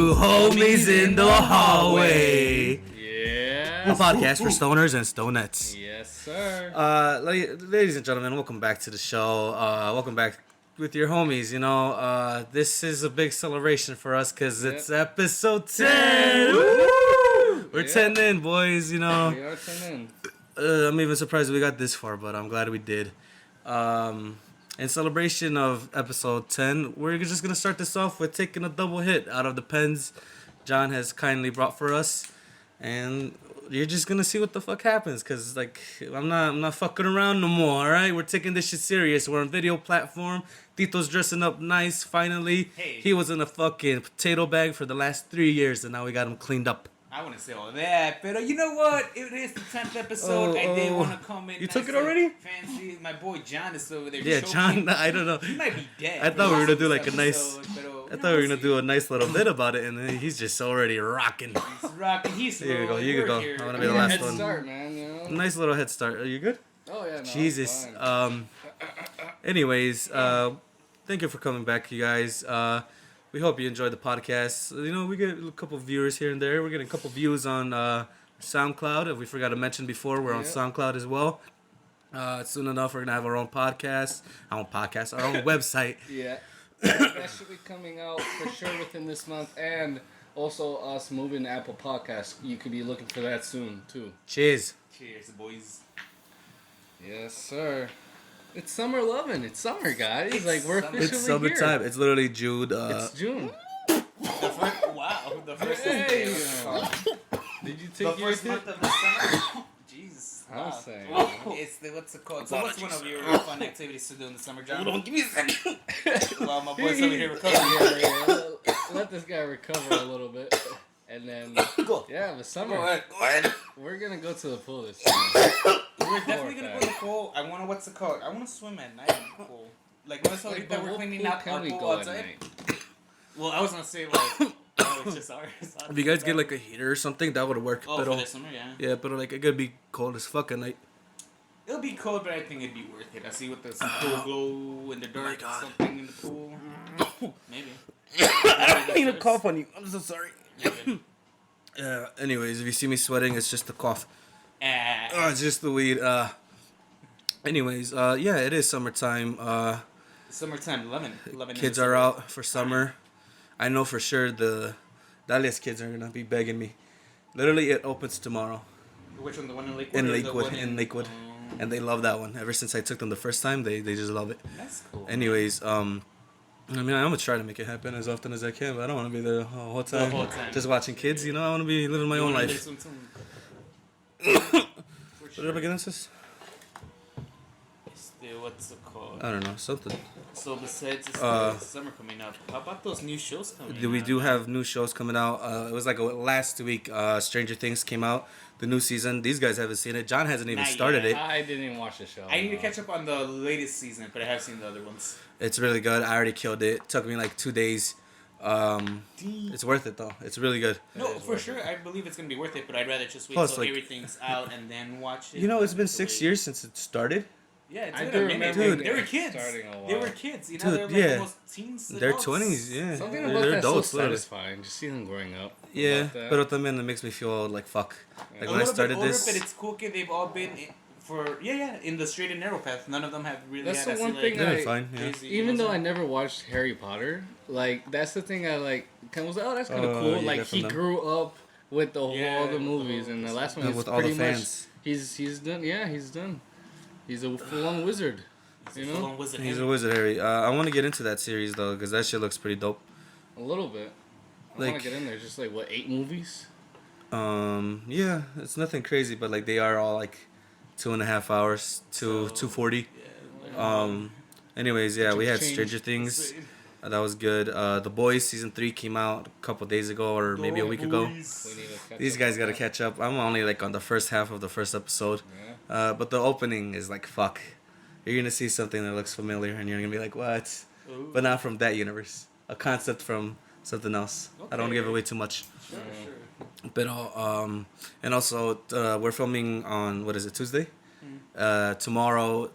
to Homies in the Hallway. Yeah. A podcast for Stoners and Stonettes. Yes, sir. Ladies and gentlemen, welcome back to the show. Welcome back with your homies. You know, this is a big celebration for us because it's episode 10. Woo! We're 10 in, boys, you know. We are 10 in. I'm even surprised we got this far, but I'm glad we did. In celebration of episode 10, we're just going to start this off with taking a double hit out of the pens John has kindly brought for us. And you're just going to see what the fuck happens. Because, like, I'm not fucking around no more, all right? We're taking this shit serious. We're on video platform. Tito's dressing up nice, finally. Hey. He was in a fucking potato bag for the last 3 years, and now we got him cleaned up. I wouldn't say all that, but you know what? It is the 10th episode. I did want to come in. You took it already? Fancy. My boy John is over there. Yeah, John, I don't know. He might be dead. I thought we were going to do like a nice... Episode, I thought we were going to do a nice little bit about it, and then he's just already rocking. He's rocking. He's Here you go, you can go. here. I wanna be the last Head one. start, man, you know? Nice little head start. Are you good? Oh, yeah, no, Jesus. I'm fine. Anyways, thank you for coming back, you guys. We hope you enjoyed the podcast. You know, we get a couple viewers here and there. We're getting a couple views on SoundCloud. If we forgot to mention before, we're on SoundCloud as well. Soon enough, we're going to have our own podcast. Our own website. Yeah. That should be coming out for sure within this month. And also us moving to Apple Podcasts. You could be looking for that soon, too. Cheers. Cheers, boys. Yes, sir. It's summer loving. It's summer, guys. Like, we're summer. officially It's summertime. here. It's literally June. It's June. Wow. The first Hey. Did you take the yours first hit? month of the summer. Jesus. I'm Wow. saying. It's the, what's it called? So what's one of your fun activities to do in the summer, John? Give me a second. Well, my boy's over here recovering. Let this guy recover a little bit. And then, the summer. Go ahead. We're going to go to the pool this time. We're definitely gonna go to the pool. I wanna what's it called? I wanna swim at night in the pool. Like when it's already Like, that but we're what cleaning pool out can our we pool go at outside. night? Well, I was gonna say like it's just ours. If you guys get like a heater or something, that would work. for the summer, yeah. Yeah, but like it could be cold as fuck at night. It'll be cold, but I think it'd be worth it. I see with some pool glow in the dark, God. something in the pool. Maybe. I don't mean to cough on you. I'm so sorry. Anyways, if you see me sweating, it's just the cough. It's just the weed. Anyways, it is summertime. Summertime, 11 Kids are out for summer. I know for sure the Dalia's kids are gonna be begging me. Literally, it opens tomorrow. Which one? The one in Lakewood? In or the Lakewood, one in Lakewood, and they love that one. Ever since I took them the first time, they just love it. That's cool. Anyways, I mean, I'm gonna try to make it happen as often as I can, but I don't want to be there the whole time. Just watching kids, you know. I want to be living my own life. What did I get into this? What's it called? I don't know, something. So besides this summer coming up, how about those new shows coming out? We do have new shows coming out. It was like last week. Stranger Things came out, the new season. These guys haven't seen it. John hasn't even Not started yet. it. I didn't even watch the show. I need to catch up on the latest season, but I have seen the other ones. It's really good. I already killed it. Took me like 2 days. It's worth it though. It's really good. No, for sure. I believe it's gonna be worth it, but I'd rather just wait Plus, till like- everything's out and then watch it. You know, it's been To 6 wait. years since it started. Yeah, it's I been do a minute. remember Dude. They were kids. starting a while. They were kids. You know, Dude, they're like yeah. almost teens. They're adults. 20s, yeah. Something they're about that's adults, so literally. satisfying. Just see them growing up. Yeah, about that. but también it makes me feel like fuck. Like A when I little started bit older, this, but it's cool. Okay, they've all been in the straight and narrow path. None of them have really That's had the one like, thing they're I- fine. Yeah. crazy, Even you know though I what never watched Harry Potter, like that's the thing I like. Kind of was like, oh, that's kind of Oh, cool. you Like get from he them. grew up with the Yeah, all the with movies, the and the whole- last one Yeah, is with all the pretty much fans. he's done. Yeah, he's done. He's a full-on wizard. I'm You saying? know, Full-on wizard he's Harry. a wizard, Harry. I want to get into that series though, because that shit looks pretty dope. a little bit. I Like- want to get in there. Just like what 8 movies? Yeah, it's nothing crazy, but like they are all like 2.5 hours to 240. Anyways, yeah, we had Change. Stranger Things. That was good. The Boys season 3 came out a couple days ago, or maybe a week ago. We need to catch These up guys on gotta that. catch up. I'm only like on the first half of the first episode. Yeah. But the opening is like fuck. You're gonna see something that looks familiar, and you're gonna be like, what? Ooh. But not from that universe. A concept from something else. I don't want to give away too much. Sure, sure. But and also we're filming on, what is it, Tuesday? Tomorrow,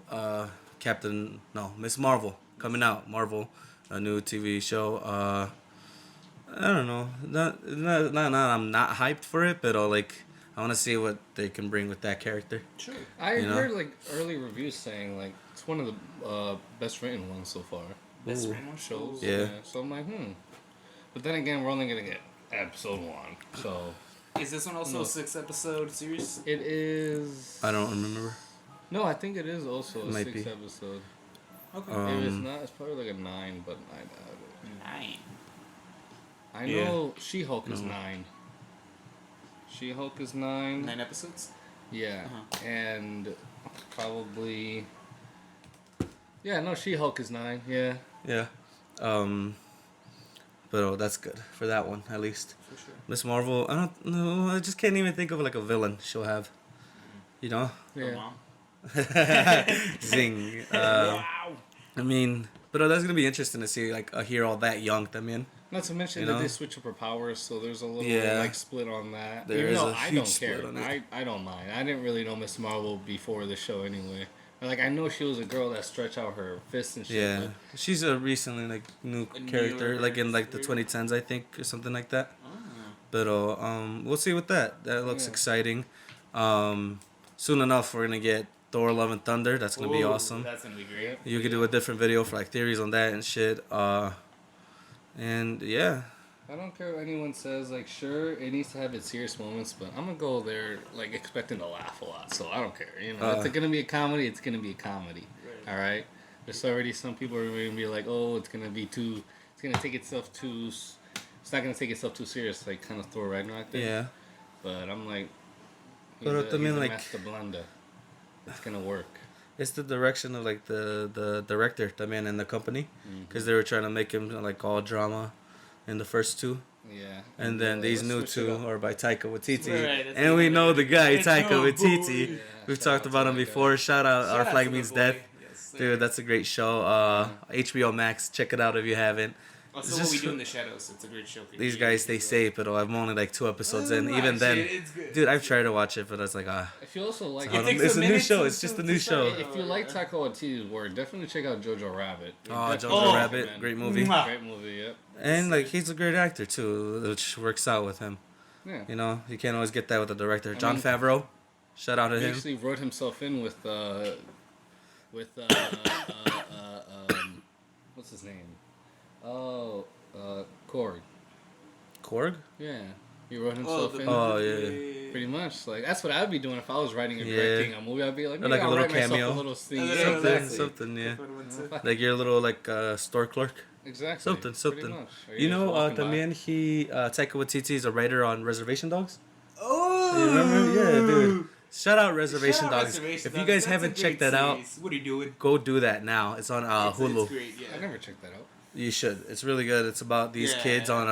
Miss Marvel coming out. Marvel, a new TV show. I don't know. I'm not hyped for it, but like I want to see what they can bring with that character. True. I You know? heard like early reviews saying like it's one of the best written ones so far. Best Ooh. friend Shows. Yeah. So I'm like, But then again, we're only gonna get episode 1, so Is this one also No. a 6-episode series? it is. I don't remember. No, I think it is also a Might 6 be. episode. Okay. If it's not, it's probably like a 9, but I doubt it. 9. I Yeah. know She-Hulk is No. 9. She-Hulk is 9. 9 episodes? Yeah, Uh-huh. and probably. Yeah, no, She-Hulk is 9. Yeah. Yeah. But that's good for that one at least. For sure. Miss Marvel, I don't know. I just can't even think of like a villain she'll have. You know? Her Yeah. mom. Zing. Wow. I mean, but that's gonna be interesting to see like a hero that young. I mean, Not to mention You that know? they switch up her powers, so there's a little Yeah. like split on that. There Even is though a I huge don't split care. on it. I don't mind. I didn't really know Miss Marvel before the show anyway. Like I know she was a girl that stretched out her fists and shit. yeah, she's a recently like new A character, newer like in like the series. 2010s, I think, or something like that. Ah. But we'll see with that. That looks Yeah. exciting. Soon enough, we're gonna get Thor: Love and Thunder. That's gonna be Ooh, awesome. That's gonna be great. You could do a different video for like theories on that and shit. And yeah, I don't care what anyone says. Like, sure, it needs to have its serious moments, but I'm gonna go there like expecting to laugh a lot. So I don't care. You know, if it's gonna be a comedy, it's gonna be a comedy. Right. All right. There's already some people are gonna be like, oh, it's gonna be too. It's gonna take itself too. It's not gonna take itself too serious, like kind of Thor Ragnarok thing. yeah. But I'm like, But I mean, like- master blender. It's gonna work. It's the direction of like the director, the man in the company, Mm-hmm. because they were trying to make him like all drama in the first two. Yeah. And then these let's new switch it two up. are by Taika Waititi. Right, that's And we even know better. the guy, Let's Taika go, Waititi. boy. We've shout talked out about to him that before. Shout out Shout Our out Flag to the Means boy. Death. Yes, sir. Dude, that's a great show. HBO Max, check it out if you haven't. Also, it's what we just- do in the shadows. It's a great show. These guys stay safe, but I'm only like 2 episodes in. Even then, it's good. dude, I've tried to watch it, but I was like, If you also like, It takes a it's a new minute show. to- It's just to- a new to show. start. if you like Taika Waititi's work, definitely check out Jojo Rabbit. Oh, Definitely Jojo Oh. Rabbit, recommend. great movie. Mwah. Great movie. Yep. And like he's a great actor too, which works out with him. Yeah. You know, you can't always get that with the director. I John mean- Favreau, shout out to He him. actually wrote himself in with what's his name? Oh, Korg. Korg? Yeah, he wrote himself in. Oh, yeah. Pretty much, like that's what I'd be doing if I was writing and Yeah. directing a movie. I'd be like, Or maybe like a I'll little write myself cameo. a little scene. A Yeah, little- Something, exactly. something, yeah. Exactly. Like your little like store clerk. Exactly. Something, Pretty something. much. Or You just know, walking by. también he Taika Waititi is a writer on Reservation Dogs. Oh, You remember? Yeah, dude. Shout out Reservation Shout out Dogs. Reservation If you Dogs. guys That's a haven't great checked that out, series. What are you doing? go do that now. It's on It's Hulu. great, yeah. I never checked that out. You should. It's really good. It's about these Yeah. kids on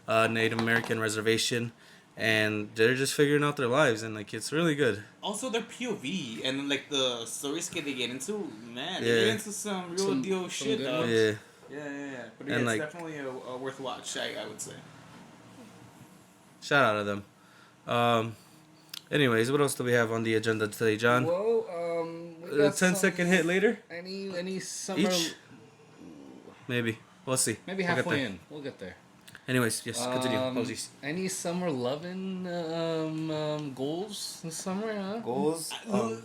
a Native American reservation, and they're just figuring out their lives, and like it's really good. Also, their POV and like the stories they get into, man, they Yeah. get into some real Some- deal some shit, good dog. ones. Yeah. Yeah. But And, yeah, it's like- definitely a worth watch. I would say. Shout out to them. Anyways, what else do we have on the agenda today, John? Well, we got 10-second hit later? Any summer, Each? Maybe. We'll see. maybe We'll get halfway there. in. We'll get there. Anyways, yes, continue. Apologies. Any summer loving goals this summer? Huh? Goals?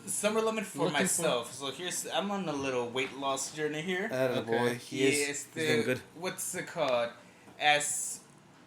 Summer limit for looking myself. So I'm on a little weight loss journey here. Okay. He is. He's doing good. What's it called? As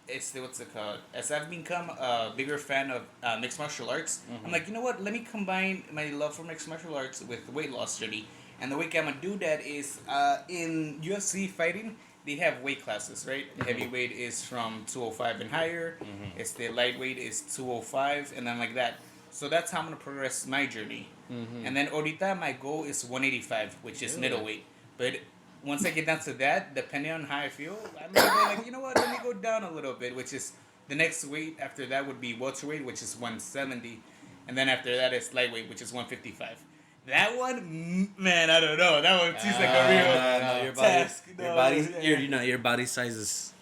I've become a bigger fan of mixed martial arts, I'm like, you know what? Let me combine my love for mixed martial arts with weight loss journey. And the way I'm gonna do that is in UFC fighting, they have weight classes, right? The heavyweight is from 205 and higher. It's the lightweight is 205, and then like that. So that's how I'm gonna progress my journey. And then ahorita my goal is 185, which is middleweight. But once I get down to that, depending on how I feel, I'm gonna go like, you know what? Let me go down a little bit, which is the next weight after that would be welterweight, which is 170, and then after that is lightweight, which is 155. That one, man, I don't know. That one seems like a real your task. your body sizes.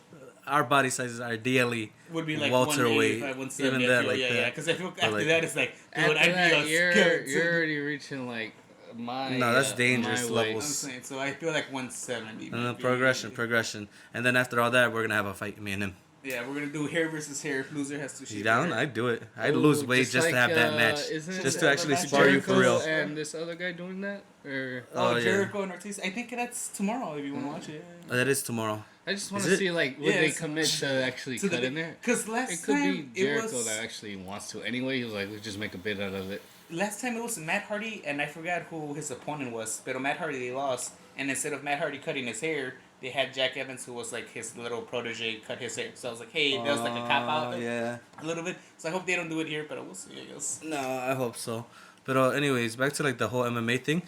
Our body sizes are ideally would be like welterweight. 185, 170. Even that, like yeah, that. because I feel But, after like- that it's like, dude, After I'd be that, a you're skeleton. already reaching like my. No, that's dangerous my weight. I'm levels. saying, so I feel like 170. And then might be- progression. And then after all that, we're gonna have a fight, me and him. Yeah, we're gonna do hair versus hair. Loser has to shave. You down? hair. I'd do it. I'd Ooh, lose weight just to have that match. Just to actually spar you for real. And this other guy doing that? Or Oh, yeah. Jericho and Ortiz. I think that's tomorrow if you want to watch it. That is tomorrow. I just want Is to it? see, like, would they commit to actually To the- cut in there? Because last It could time be Jericho it was that actually wants to. Anyway, he was like, let's just make a bit out of it. last time it was Matt Hardy, and I forgot who his opponent was. But Matt Hardy they lost, and instead of Matt Hardy cutting his hair, they had Jack Evans, who was like his little protege, cut his hair. So I was like, hey, that was like a cop out. Yeah. A little bit. So I hope they don't do it here, but we'll see. I guess. No, I hope so. But anyways, back to like the whole MMA thing,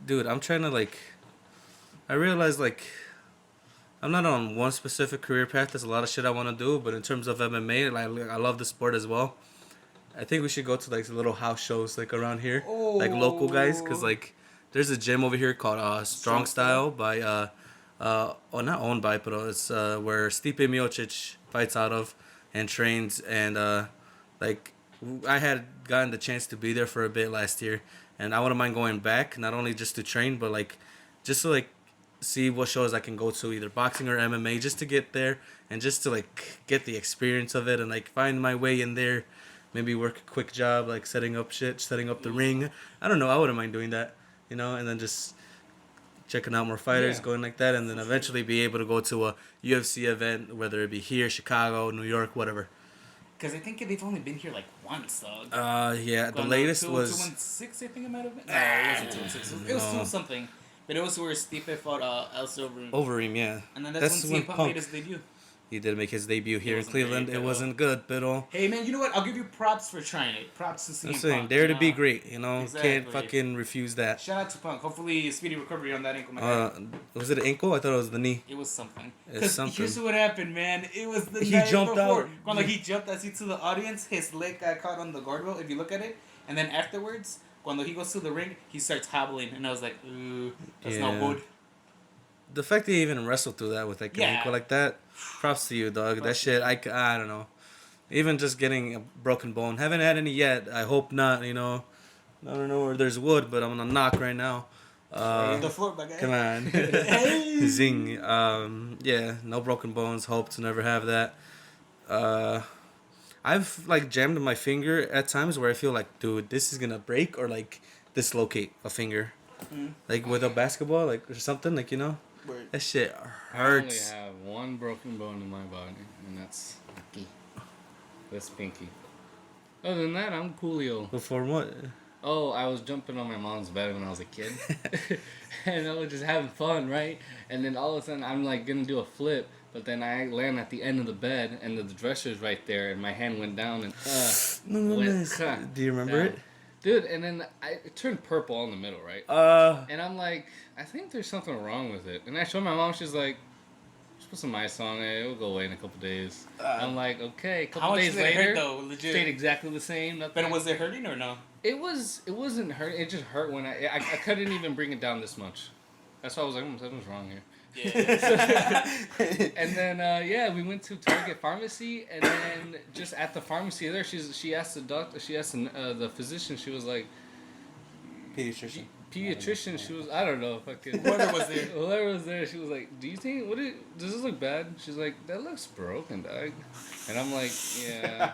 dude. I'm trying to like. I realize like. I'm not on one specific career path. There's a lot of shit I want to do, but in terms of MMA, like I love the sport as well. I think we should go to like little house shows like around here, like local guys, cause like there's a gym over here called Strong Style by not owned by, but it's where Stipe Miocic fights out of and trains, and like I had gotten the chance to be there for a bit last year, and I wouldn't mind going back, not only just to train, but like just to like see what shows I can go to, either boxing or MMA, just to get there and just to like get the experience of it and like find my way in there. Maybe work a quick job like setting up the ring. I don't know. I wouldn't mind doing that, you know, and then just checking out more fighters, going like that, and then eventually be able to go to a UFC event, whether it be here, Chicago, New York, whatever. Because I think they've only been here like once, dog. Yeah, the latest was 216, I think it might have been. No, it wasn't 216. It was 2 something. But it was where Stipe fought Alistair Overeem. Overeem, yeah. And then that's when CM Punk made his debut. He did make his debut here in wasn't Cleveland. great, It but, wasn't good, but Hey man, you know what? I'll give you props for trying it. Props to CM I'm Punk. saying dare to be great, you know. Exactly. Can't fucking refuse that. Shout out to Punk. Hopefully, speedy recovery on that ankle. My guy. Was it an ankle? I thought it was the knee. It was something. It's Because something. here's what happened, man. It was the He night jumped before. out. Cuando he jumped, I see to the audience, his leg got caught on the guardrail, if you look at it. And then afterwards, cuando he goes to the ring, he starts hobbling. And I was like, ooh, that's not good. The fact that he even wrestled through that with like an ankle like that, props to you, dog. That shit, I don't know. Even just getting a broken bone. Haven't had any yet. I hope not, you know. I don't know where there's wood, but I'm going to knock right now. The floor, my guy. Come on. Zing. Yeah, no broken bones. Hope to never have that. I've like jammed my finger at times where I feel like, dude, this is going to break or like dislocate a finger. Like with a basketball, like or something, like, you know. Word. That shit I only hurts. have one broken bone in my body, and that's pinky. That's pinky. Other than that, I'm coolio. Before what? Oh, I was jumping on my mom's bed when I was a kid. And I was just having fun, right? And then all of a sudden, I'm like gonna do a flip, but then I land at the end of the bed, and the dresser's right there, and my hand went down, and Do you remember it? Dude, and then it turned purple in the middle, right? And I'm like, I think there's something wrong with it. And I showed my mom, she's like, just put some ice on it, it'll go away in a couple days. I'm like, okay. A couple days later, hurt, though, legit? stayed exactly the same. Nothing. But was it hurting or no? It wasn't hurt. It just hurt when I couldn't even bring it down this much. That's why I was like, something's wrong here. Yeah. And then we went to Target Pharmacy, and then just at the pharmacy there, she asked the doctor, the physician, she was like, pediatrician, she was, I don't know, fucking Whoever was there. whoever was there, she was like, do you think does this look bad? She's like, that looks broken, dog. And I'm like, yeah.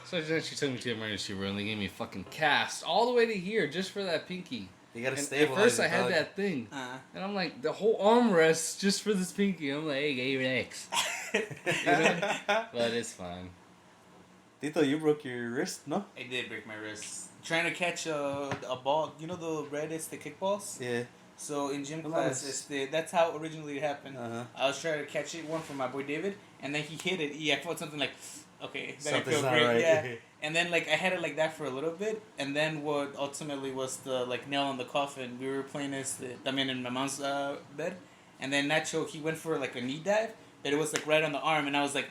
So then she took me to the emergency room. They gave me a fucking cast all the way to here just for that pinky. You gotta And stabilize at first it, I had dog. that thing, and I'm like, the whole armrest just for this pinky. I'm like, hey, relax. You know? But it's fine. Tito, you broke your wrist, no? I did break my wrist. Trying to catch a ball. You know the red is the kickballs? Yeah. So in gym Nice. class, that's how originally it happened. Uh-huh. I was trying to catch one from my boy David, and then he hit it. I felt something like, okay, that Something's feel not great. right. Yeah. And then like I had it like that for a little bit, and then what ultimately was the like nail in the coffin. We were playing this también in my mom's bed, and then Nacho he went for like a knee dive, but it was like right on the arm, and I was like,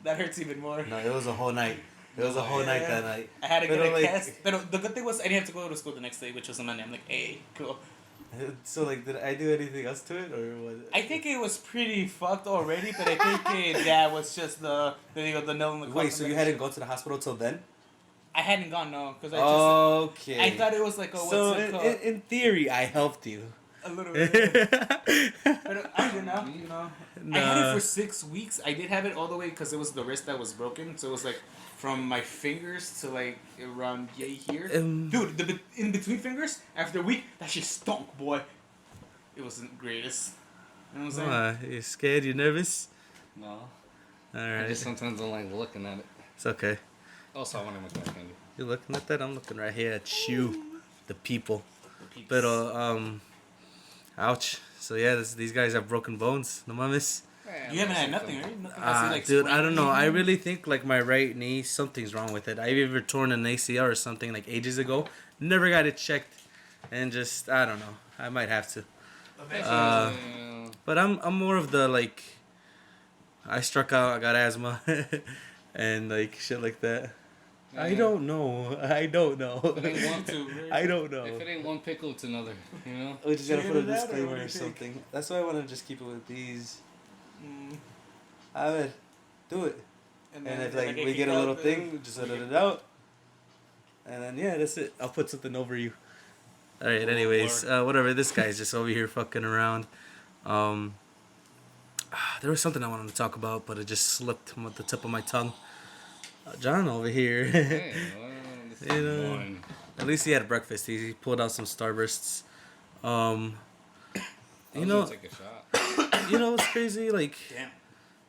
that hurts even more. No, it was a whole night. It was a whole night that night. I had to get Pero, a like- cast. But the good thing was I didn't have to go to school the next day, which was a Monday. I'm like, hey, cool. So, like, did I do anything else to it, or was it? I think it was pretty fucked already, but I think that was just the nail in the coffin. Wait, so you hadn't gone to the hospital till then? I hadn't gone, no, because I Okay. I thought it was like, So, what's it called? in theory, I helped you. A little bit. But I don't know, you know. I had it Nah. for 6 weeks. I did have it all the way because it was the wrist that was broken. So it was like from my fingers to like around here. Dude, the in between fingers, after a week, that shit stunk, boy. It wasn't the greatest. You know what I'm saying? You scared? You nervous? No. All I right. just sometimes don't like looking at it. It's okay. Also, I want to make my candy. You looking at that? I'm looking right here at you, the people. The peeps. But ouch. So yeah, these guys have broken bones. No mames. You haven't had nothing, right? Nothing I see, like, Dude, I sprained don't know. I anything? really think like my right knee, something's wrong with it. I either torn an ACL or something like ages ago. Never got it checked, and just I don't know. I might have to. But I'm more of the like. I struck out. I got asthma, and like shit like that. I don't know. I don't know. If it ain't one, I don't know. if it ain't one pickle, it's another. You know. We just gotta Should put a we do that, or disclaimer what do or you think? something. That's why I want to just keep it with these. Mm. I mean, do it. And if like we get a little thing, we just edit it out. And then yeah, that's it. I'll put something over you. All right. Anyways, whatever. This guy's just over here fucking around. There was something I wanted to talk about, but it just slipped from the tip of my tongue. John over here. Hey, well, this You is know. boring. At least he had breakfast. He pulled out some Starbursts. I You was know, gonna take a shot. you know what's crazy? Like, Damn.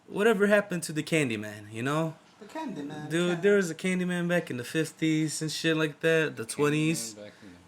whatever happened to the Candyman? You know, The candy man. dude, there was a Candyman back in the 50s and shit like that, the 20s,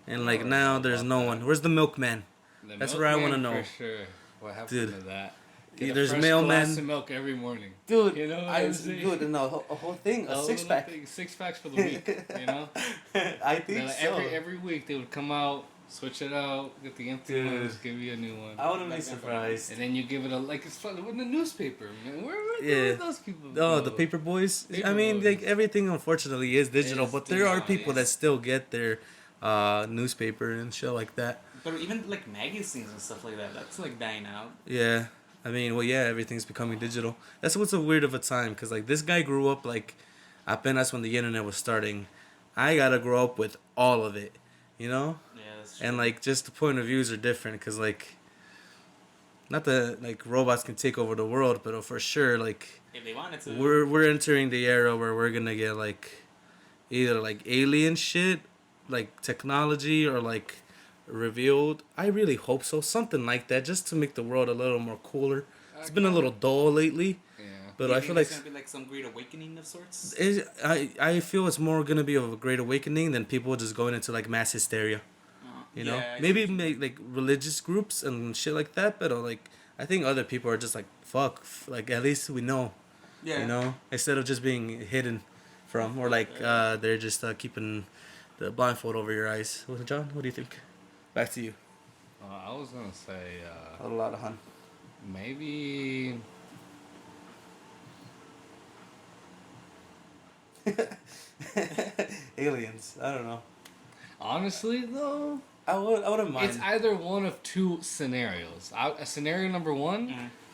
and like now there's no one. Where's the Milkman? The That's what I wanna milkman, know. For sure. What happened Dude. to that? Yeah, Get a there's fresh mailman. glass of milk every morning. Dude, You know what I'm saying? dude, no, a whole thing, a little 6-pack. thing, 6-packs for the week. You know. I think Like, so. every week they would come out, switch it out, get the empty Dude. ones, give you a new one. I wouldn't be surprised. And then you give it a like it's fun with the newspaper, man. Where Yeah. did those people Oh, go? the paper boys. I Paper mean, boys. like everything, unfortunately, is digital. It's But there are digital, people yes. that still get their newspaper and shit like that. But even like magazines and stuff like that, that's like dying out. Yeah, I mean, well, yeah, everything's becoming digital. That's what's a weird of a time, cause like this guy grew up like, apenas when the internet was starting. I gotta grow up with all of it, you know. Yeah, that's true. And like just the point of views are different, cause like, not that like robots can take over the world, but for sure like. if they wanted to. We're entering the era where we're gonna get like either like alien shit, like technology, or like revealed. I really hope so, something like that, just to make the world a little more cooler. It's been a little dull lately, Yeah. but You I think feel like it's gonna be like some great awakening of sorts. I feel it's more gonna be of a great awakening than people just going into like mass hysteria. You know, Yeah, I maybe see. make like religious groups and shit like that, but like I think other people are just like fuck, like at least we know. Yeah. You know, instead of just being hidden from, or like they're just keeping the blindfold over your eyes. Well, John, what do you think? Back to you. I was gonna say A lot of hun. maybe Aliens. I don't know. honestly though, I wouldn't mind. it's either one of two scenarios. Scenario number one,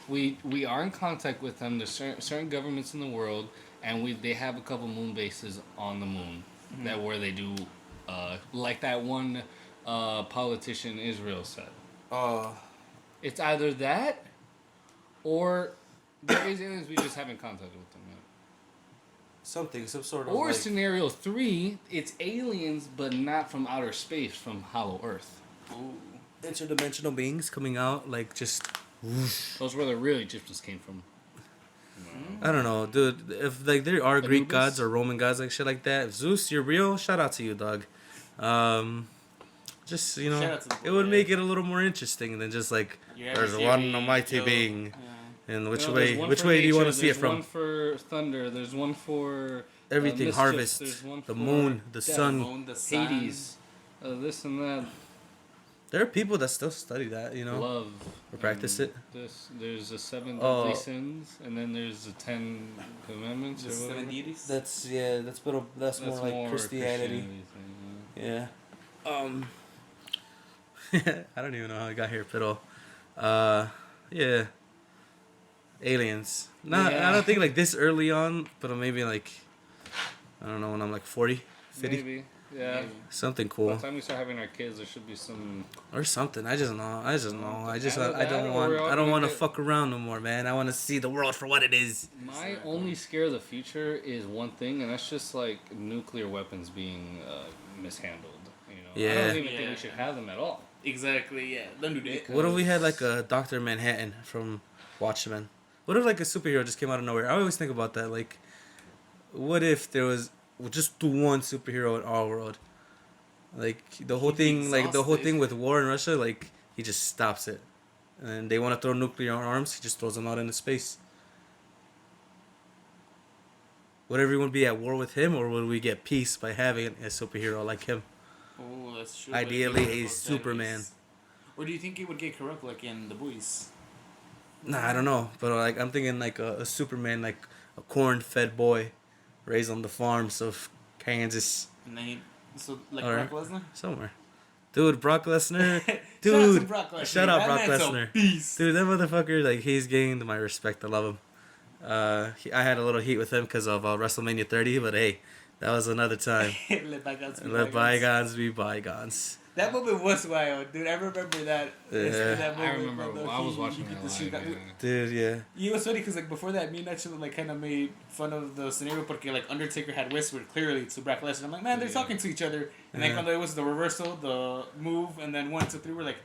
Mm-hmm. we are in contact with them. There's certain governments in the world, and they have a couple moon bases on the moon that where they do like that one politician Israel said. Oh, It's either that, or there is aliens we just haven't contacted with them yet. some sort of. Or like, scenario 3, it's aliens but not from outer space, from Hollow Earth. Ooh. interdimensional beings coming out, like just. Those where the real Egyptians came from. I don't know, dude. If like there are Greek Anubis? gods or Roman gods like shit like that, if Zeus, you're real. Shout out to you, dog. Just Shout know, out to the it would boy. make it a little more interesting than just like Your there's average one Yeti, almighty yo, being, yeah. and which You know, way there's one which for way do you want to nature, see it there's from? one for thunder. There's one for Everything, mischief, harvest, there's one the for moon, the death, sun. Moon, the sun. Hades, this and that. There are people that still study that, you know. Love. Or practice and it. There's the 7 Oh. deadly sins, and then there's the 10 commandments. The or whatever. 7 deities. That's That's more like Christianity. thing, yeah. Yeah. I don't even know how I got here, but yeah. Aliens. Not I Yeah. don't think like this early on, but maybe like I don't know when I'm like 40, 50. Maybe. Yeah. Something By cool the time we start having our kids, there should be some. or something. I just know. I Either I that don't or want. we're all I don't gonna want to get- fuck around no more, man. I want to see the world for what it is. My only scare of the future is one thing, and that's just like nuclear weapons being mishandled. You know, I Yeah. don't even think we should have them at all. Exactly. Yeah. Don't do that. What if we had like a Doctor Manhattan from Watchmen? What if like a superhero just came out of nowhere? I always think about that. Like, what if there was just the one superhero in our world? Like the whole He'd be thing, like the whole exhausted. thing with war in Russia, like he just stops it, and they want to throw nuclear arms, he just throws them out into space. Would everyone be at war with him, or would we get peace by having a superhero like him? Oh, that's true. Ideally, but it a goes Superman. sideways. Or do you think it would get corrupt like in The Boys? Nah, I don't know, but like I'm thinking like a Superman, like a corn-fed boy, raised on the farms of Kansas And then so like Or- Brock Lesnar? somewhere. Dude, Brock Lesnar, Shout out to dude, Brock Lesnar. shout out That Brock man's a Lesnar. beast. Dude, that motherfucker, like, he's gained my respect. I love him. I had a little heat with him because of WrestleMania 30, but hey, that was another time. Let bygones be Let bygones. bygones be bygones. That moment was wild, dude. I remember that. Yeah. That I moment remember. when I was he watching beat that the shit live. out- Yeah. Dude, yeah. It was funny because like before that, me and Nacho like kind of made fun of the scenario porque like Undertaker had whispered clearly to Brock Lesnar. I'm like, man, they're Yeah. talking to each other. And then Yeah. when it was the reversal, the move, and then 1, 2, 3, we're like,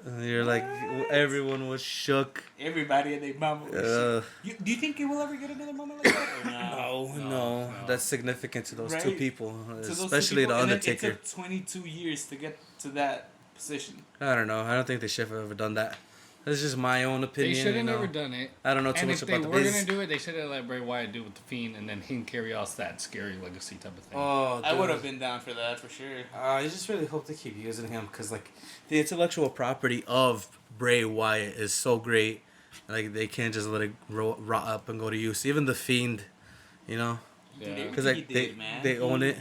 And you're like, What? everyone was shook. everybody and they mama. Do you think it will ever get another moment like that? Or No. That's significant to those two Right? people, To those two especially people, the and then Undertaker. It took 22 years to get to that position. I don't know. I don't think they should have ever done that. That's just my own opinion. They should have you know? never done it. I don't know too And much if they about the were biz. gonna do it, they should have let Bray Wyatt do it with the Fiend, and then he can carry off that scary legacy type of thing. Oh, I dude. would have been down for that for sure. I just really hope they keep using him because, like, the intellectual property of Bray Wyatt is so great. Like, they can't just let it rot up and go to use. Even the Fiend, you know, Yeah. because He like did, man. they own it.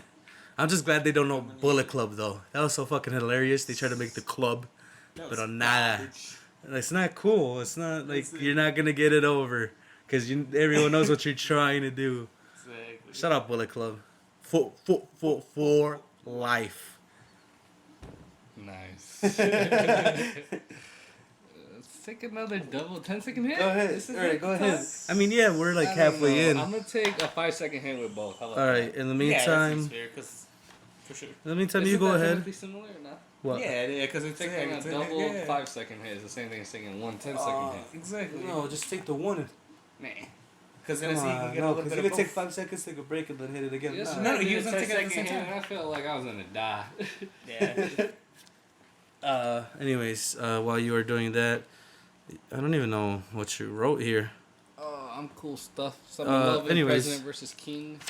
I'm just glad they don't know Bullet Club though. That was so fucking hilarious. They tried to make the club, That but was on nada. garbage. It's not cool. It's not like That's it. you're not gonna get it over because everyone knows what you're trying to do. Exactly. Shut up, Bullet Club. For life. Nice. Let's take another double 10-second hit. Go ahead. This is All right, like go ahead. tough. I mean, yeah, we're like I don't halfway know. in. I'm gonna take a 5-second hit with both. How about All that? right. In the Yeah, that meantime, seems fair, 'cause- for sure. in the meantime, you Isn't go that ahead. technically similar or not? What? Yeah, because it's Taking yeah, a it's double yeah. 5-second hit is the same thing as taking one 10-second Oh, hit. exactly. No, just take the one. Nah. Because then Come you can on, get a no, little because bit you of could take both. 5 seconds, take a break, and then hit it again. Yes, Nah. No, I he did was a gonna take it at the 10-second same hit, time. and I felt like I was gonna die. Yeah. Anyways, while you were doing that, I don't even know what you wrote here. Oh, I'm cool stuff. Something love is anyways. President versus King.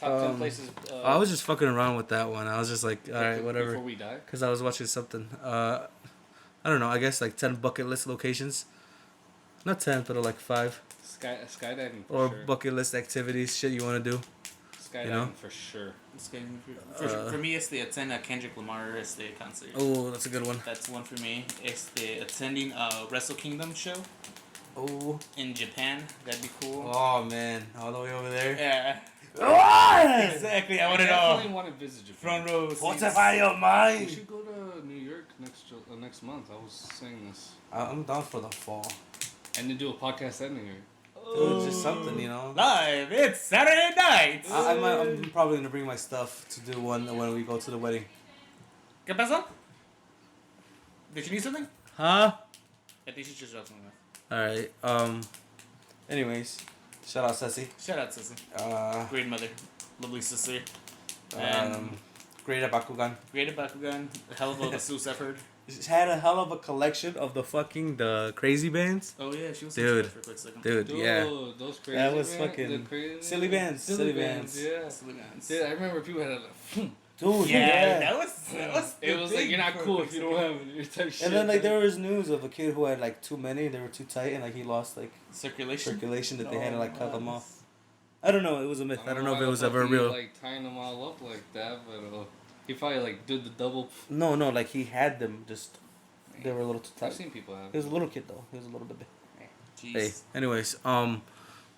Top 10 places. I was just fucking around with that one. I was just like, all right, whatever. Before we die. Because I was watching something. I don't know. I guess like 10 bucket list locations. Not 10, but like 5. Skydiving for Or sure. bucket list activities, shit you want to do. Skydiving you know? for sure. It's getting- for me, it's the attend a Kendrick Lamar concert. Oh, that's a good one. That's one for me. It's the attending a Wrestle Kingdom show Oh. in Japan. That'd be cool. Oh, man. All the way over there. Yeah. What? Exactly. I want to definitely know. want to visit Japan. Front row. What's seats. up your We mind? should go to New York next month. I was saying this. I'm down for the fall. And then do a podcast at New York. Dude, just something, you know. Live. It's Saturday night. I'm probably going to bring my stuff to do one when we go to the wedding. ¿Qué pasó? Did you need something? Huh? I think she just dropped something. Alright, anyways, shout out Ceci. Shout out, Sissy. Great mother. Lovely sister. And Great at Bakugan. great at Bakugan. A hell of a masseuse I've heard. She had a hell of a collection of the crazy bands. Oh, yeah. She was Dude. for a quick second. Dude, yeah. Those crazy. That was man, fucking the crazy silly bands, silly bands. Yeah. Silly bands. Dude, I remember people had like, Dude, Yeah, that was it the was like thing you're not for a cool quick if you don't second. have it. Type shit. And then like there was news of a kid who had like too many, they were too tight, and like he lost like circulation that they had to like cut them off. I don't know. It was a myth. I don't know if it was ever real. Like tying them all up like that, but he probably like did the double. No, like he had them. Just they were a little too I've tight. seen people have. He was a little kid though. He was a little bit. Jeez. Hey, anyways,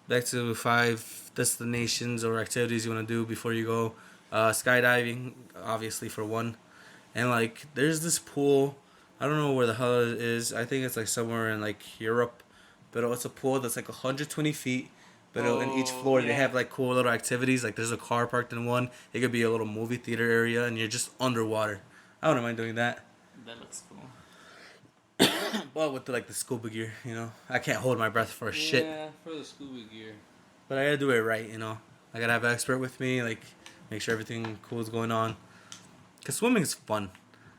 back to 5 destinations or activities you want to do before you go. Skydiving, obviously for one, and like there's this pool. I don't know where the hell it is. I think it's like somewhere in like Europe, but it's a pool that's like 120 feet. But in each floor they yeah. have like cool little activities. Like there's a car parked in one. It could be a little movie theater area, and you're just underwater. I wouldn't mind doing that. That looks cool. But with the scuba gear, I can't hold my breath for shit. Yeah, for the scuba gear. But I gotta do it right, I gotta have an expert with me, like make sure everything cool is going on. Cause swimming is fun.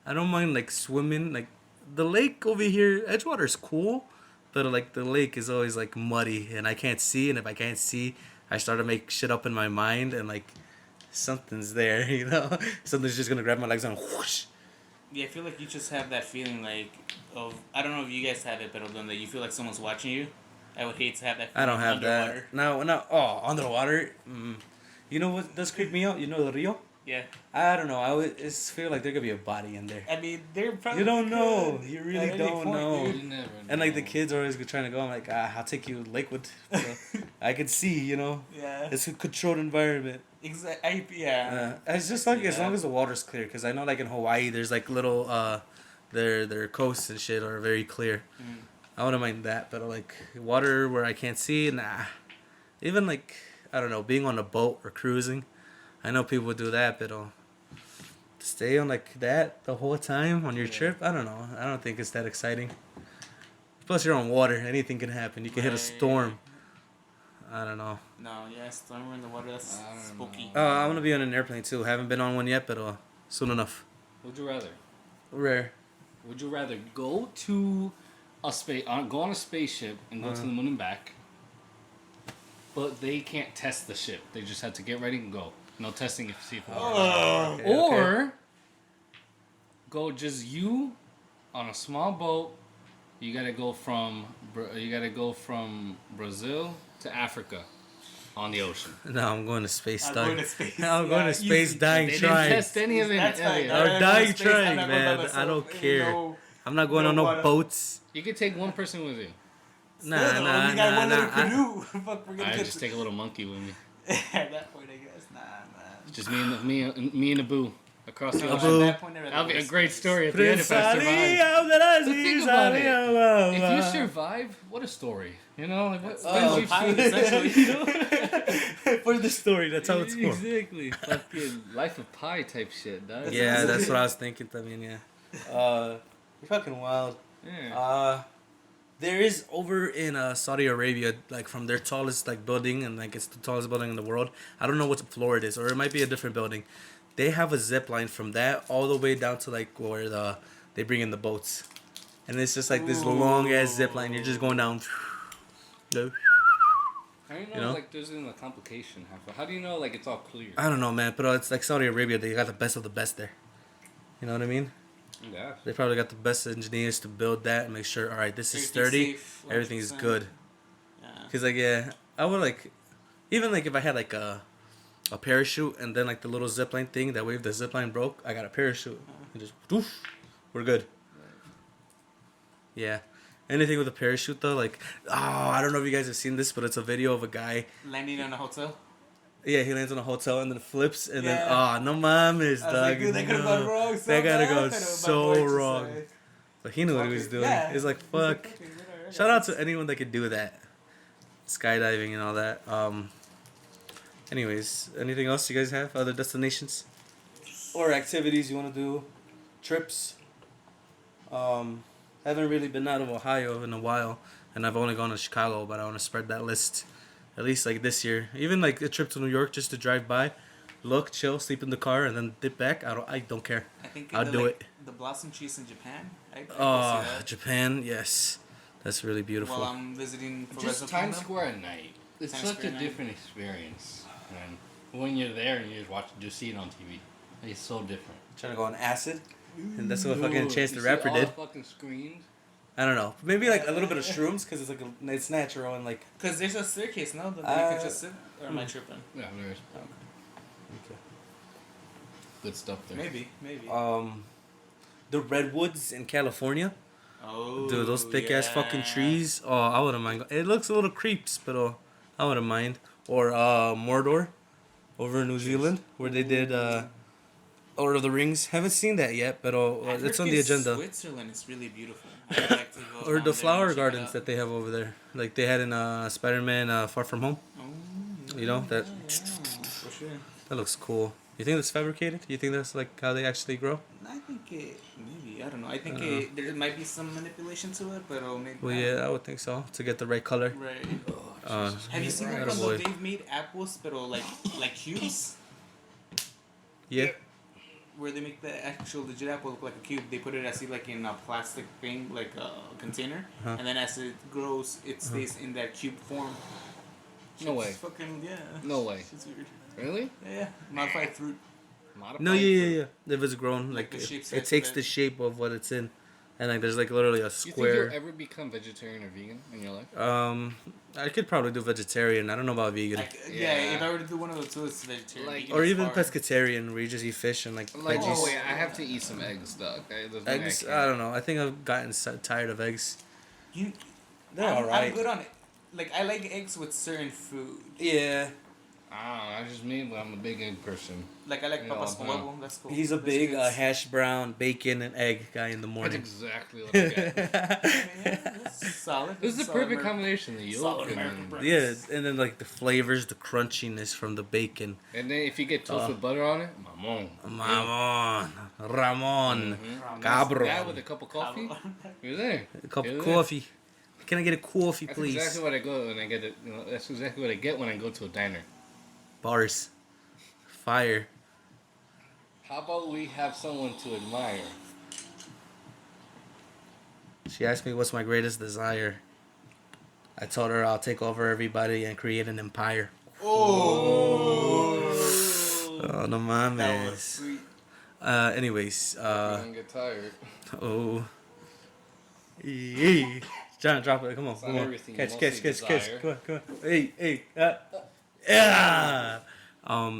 I don't mind like swimming. Like the lake over here, Edgewater is cool, but like the lake is always like muddy and I can't see. And if I can't see, I start to make shit up in my mind and like something's there, Something's just gonna grab my legs and whoosh. Yeah, I feel like you just have that feeling of I don't know if you guys have it, but that you feel like someone's watching you. I would hate to have that I feeling don't have underwater. that. No. Oh, underwater. You know what does creep me out? You know the Rio? Yeah. I don't know. I would just feel like there could be a body in there. I mean, they're probably. You don't know. could You at really any don't point, know. dude. You never know. And like the kids are always trying to go. I'm like, I'll take you Lakewood. I could see, Yeah. It's a controlled environment. Yeah. It's just like as Yeah. long as the water's clear, because I know like in Hawaii there's like little their coasts and shit are very clear. Mm. I wouldn't mind that, but like water where I can't see, nah. Even like I don't know, being on a boat or cruising, I know people do that, but stay on like that the whole time on your trip, I don't know. I don't think it's that exciting. Plus you're on water, anything can happen. You can hit a Right. storm. I don't know. No, yeah, storm in the water, that's I don't spooky. know. I'm gonna be on an airplane too. Haven't been on one yet, but soon enough. Would you rather? Rare. Would you rather go to go on a spaceship and go to the moon and back, but they can't test the ship? They just have to get ready and go. No testing if you see if it works. Or go just you on a small boat. You gotta go from Brazil to Africa on the ocean. No, I'm going to space. I'm dog. going to space. I'm going to space. easy. Dying They didn't trying. test any of it. That's fine. Elliot. Or I'm dying going to space. I'm trying, not going by man. myself. I don't Ain't care. no- I'm not going on no no water. boats. You could take one person with you. Nah. We got one little canoe. Fuck, we're gonna I get just take a little monkey with me. At that point, I guess. Nah, man. Just me and Abu across the No, ocean. at that point, I'd rather That'll be go a to great space. story at the end if I survive. But think about it. If you survive, what a story. Like what Oh, pilot, essentially. For the story, that's how it's going. Exactly. Fucking Life of Pi type shit, dog. Yeah, that's what I was thinking. I mean, yeah. You're fucking wild. Yeah. There is over in Saudi Arabia, like from their tallest like building, and like it's the tallest building in the world. I don't know what floor it is, or it might be a different building. They have a zip line from that all the way down to like where they bring in the boats, and it's just like this long ass zip line. You're just going down. How do you know, You know? like there's a complication? How do you know like it's all clear? I don't know, man, but it's like Saudi Arabia. They got the best of the best there. You know what I mean? Yeah. They probably got the best engineers to build that and make sure. All right, this is Everything's sturdy. safe, Everything is 100%. good. Yeah. Cause like I would like, even like if I had like a parachute and then like the little zipline thing that way if the zipline broke, I got a parachute and just doof, we're good. Yeah, anything with a parachute though, like I don't know if you guys have seen this, but it's a video of a guy. Landing in a hotel. Yeah, he lands on a hotel and then flips and Yeah. then no mames, I was dog. like, dude, that could have gone wrong. So That gotta bad. go My so boy just, wrong. like, But he knew what he was doing. Yeah. He's like, He's like, fuck. "Okay, whatever, Shout out to anyone that could do that. Skydiving and all that. Anyways, anything else you guys have? Other destinations? Or activities you want to do? Trips? Haven't really been out of Ohio in a while. And I've only gone to Chicago, but I want to spread that list. At least like this year. Even like a trip to New York just to drive by. Look, chill, sleep in the car, and then dip back. I don't care. I think I'll do it. The blossom cheese in Japan. I can Oh, see that. Japan, yes. That's really beautiful. While I'm visiting for Just Rezo Times Fondo. Square at night. It's Times such Square a at night. different experience, man. When you're there and you just see it on TV, it's so different. Trying to go on acid. And that's what fucking Dude, Chance you the see Rapper all did. the fucking screens. I don't know. Maybe like a little bit of shrooms because it's like it's natural and like. Because there's a staircase, no? That you can just sit? Or am I tripping? Yeah, there is Okay. good stuff there. Maybe. The redwoods in California. Oh, Dude, those thick ass fucking trees. Oh, I wouldn't mind. It looks a little creeps, but I wouldn't mind. Or Mordor, over in New Zealand where they did Lord of the Rings. Haven't seen that yet, but I've it's heard on the agenda. Switzerland is really beautiful. I'd like to go Or down the there flower and check it gardens out. that they have over there, like they had in Spider-Man Far From Home. Oh, You know that for sure. that looks cool. You think that's fabricated? You think that's like how they actually grow? I think maybe I don't know. I think Uh-huh. there might be some manipulation to it, but maybe. Well, yeah, I would think so to get the right color. Right. Uh, Have you seen Right, cuando boy. they've made apples, but like cubes, yeah. where they make the actual legit apple look like a cube? They put it as like in a plastic thing, like a container, Uh-huh. and then as it grows, it stays in that cube form. No way. It's fucking yeah. No way. It's weird. Really? Yeah, modified fruit. Modified No, yeah, fruit. yeah, yeah. If it's grown, Like like the shape it size takes of the it. shape of what it's in, and like there's like literally a You think square. you'll ever become vegetarian or vegan in your life? I could probably do vegetarian. I don't know about vegan. Yeah, Yeah. if I were to do one of the two, it's vegetarian. Like- Vegan Or is even hard. pescatarian, where you just eat fish and like Like, veggies. oh wait, I have to eat some eggs, dog. There's no way Eggs, can't. I don't know. I think I've gotten tired of eggs. You, They're I'm alright. good on it. Like I like eggs with certain food. Yeah. I don't know. I just mean, but I'm a big egg person. Like I like Yeah, papas con yeah. huevo. That's cool. He's a big Biscuits. hash brown, bacon, and egg guy in the That's morning. exactly what I get. Yeah, that's solid. This is the Solid perfect American- combination. The yolk Solid and American then, breakfast. Yeah, and then like the flavors, the crunchiness from the bacon. and then if you get toast with butter on it, mamon. Mamon, Ramon, That with Cabron. a cup of coffee, you're there. A cup You're of there. coffee. Can I get a coffee, That's please? exactly what I go when I get it. You know, that's exactly what I get when I go to a diner. Bars. Fire. How about we have someone to admire? She asked me what's my greatest desire. I told her I'll take over everybody and create an empire. Oh. Oh, no That was mames. sweet. Anyways, Don't get tired. oh. Hey. John, drop it. Come on. It's Come not on. everything, Catch. mostly desire. Come on, come on. Hey. Yeah.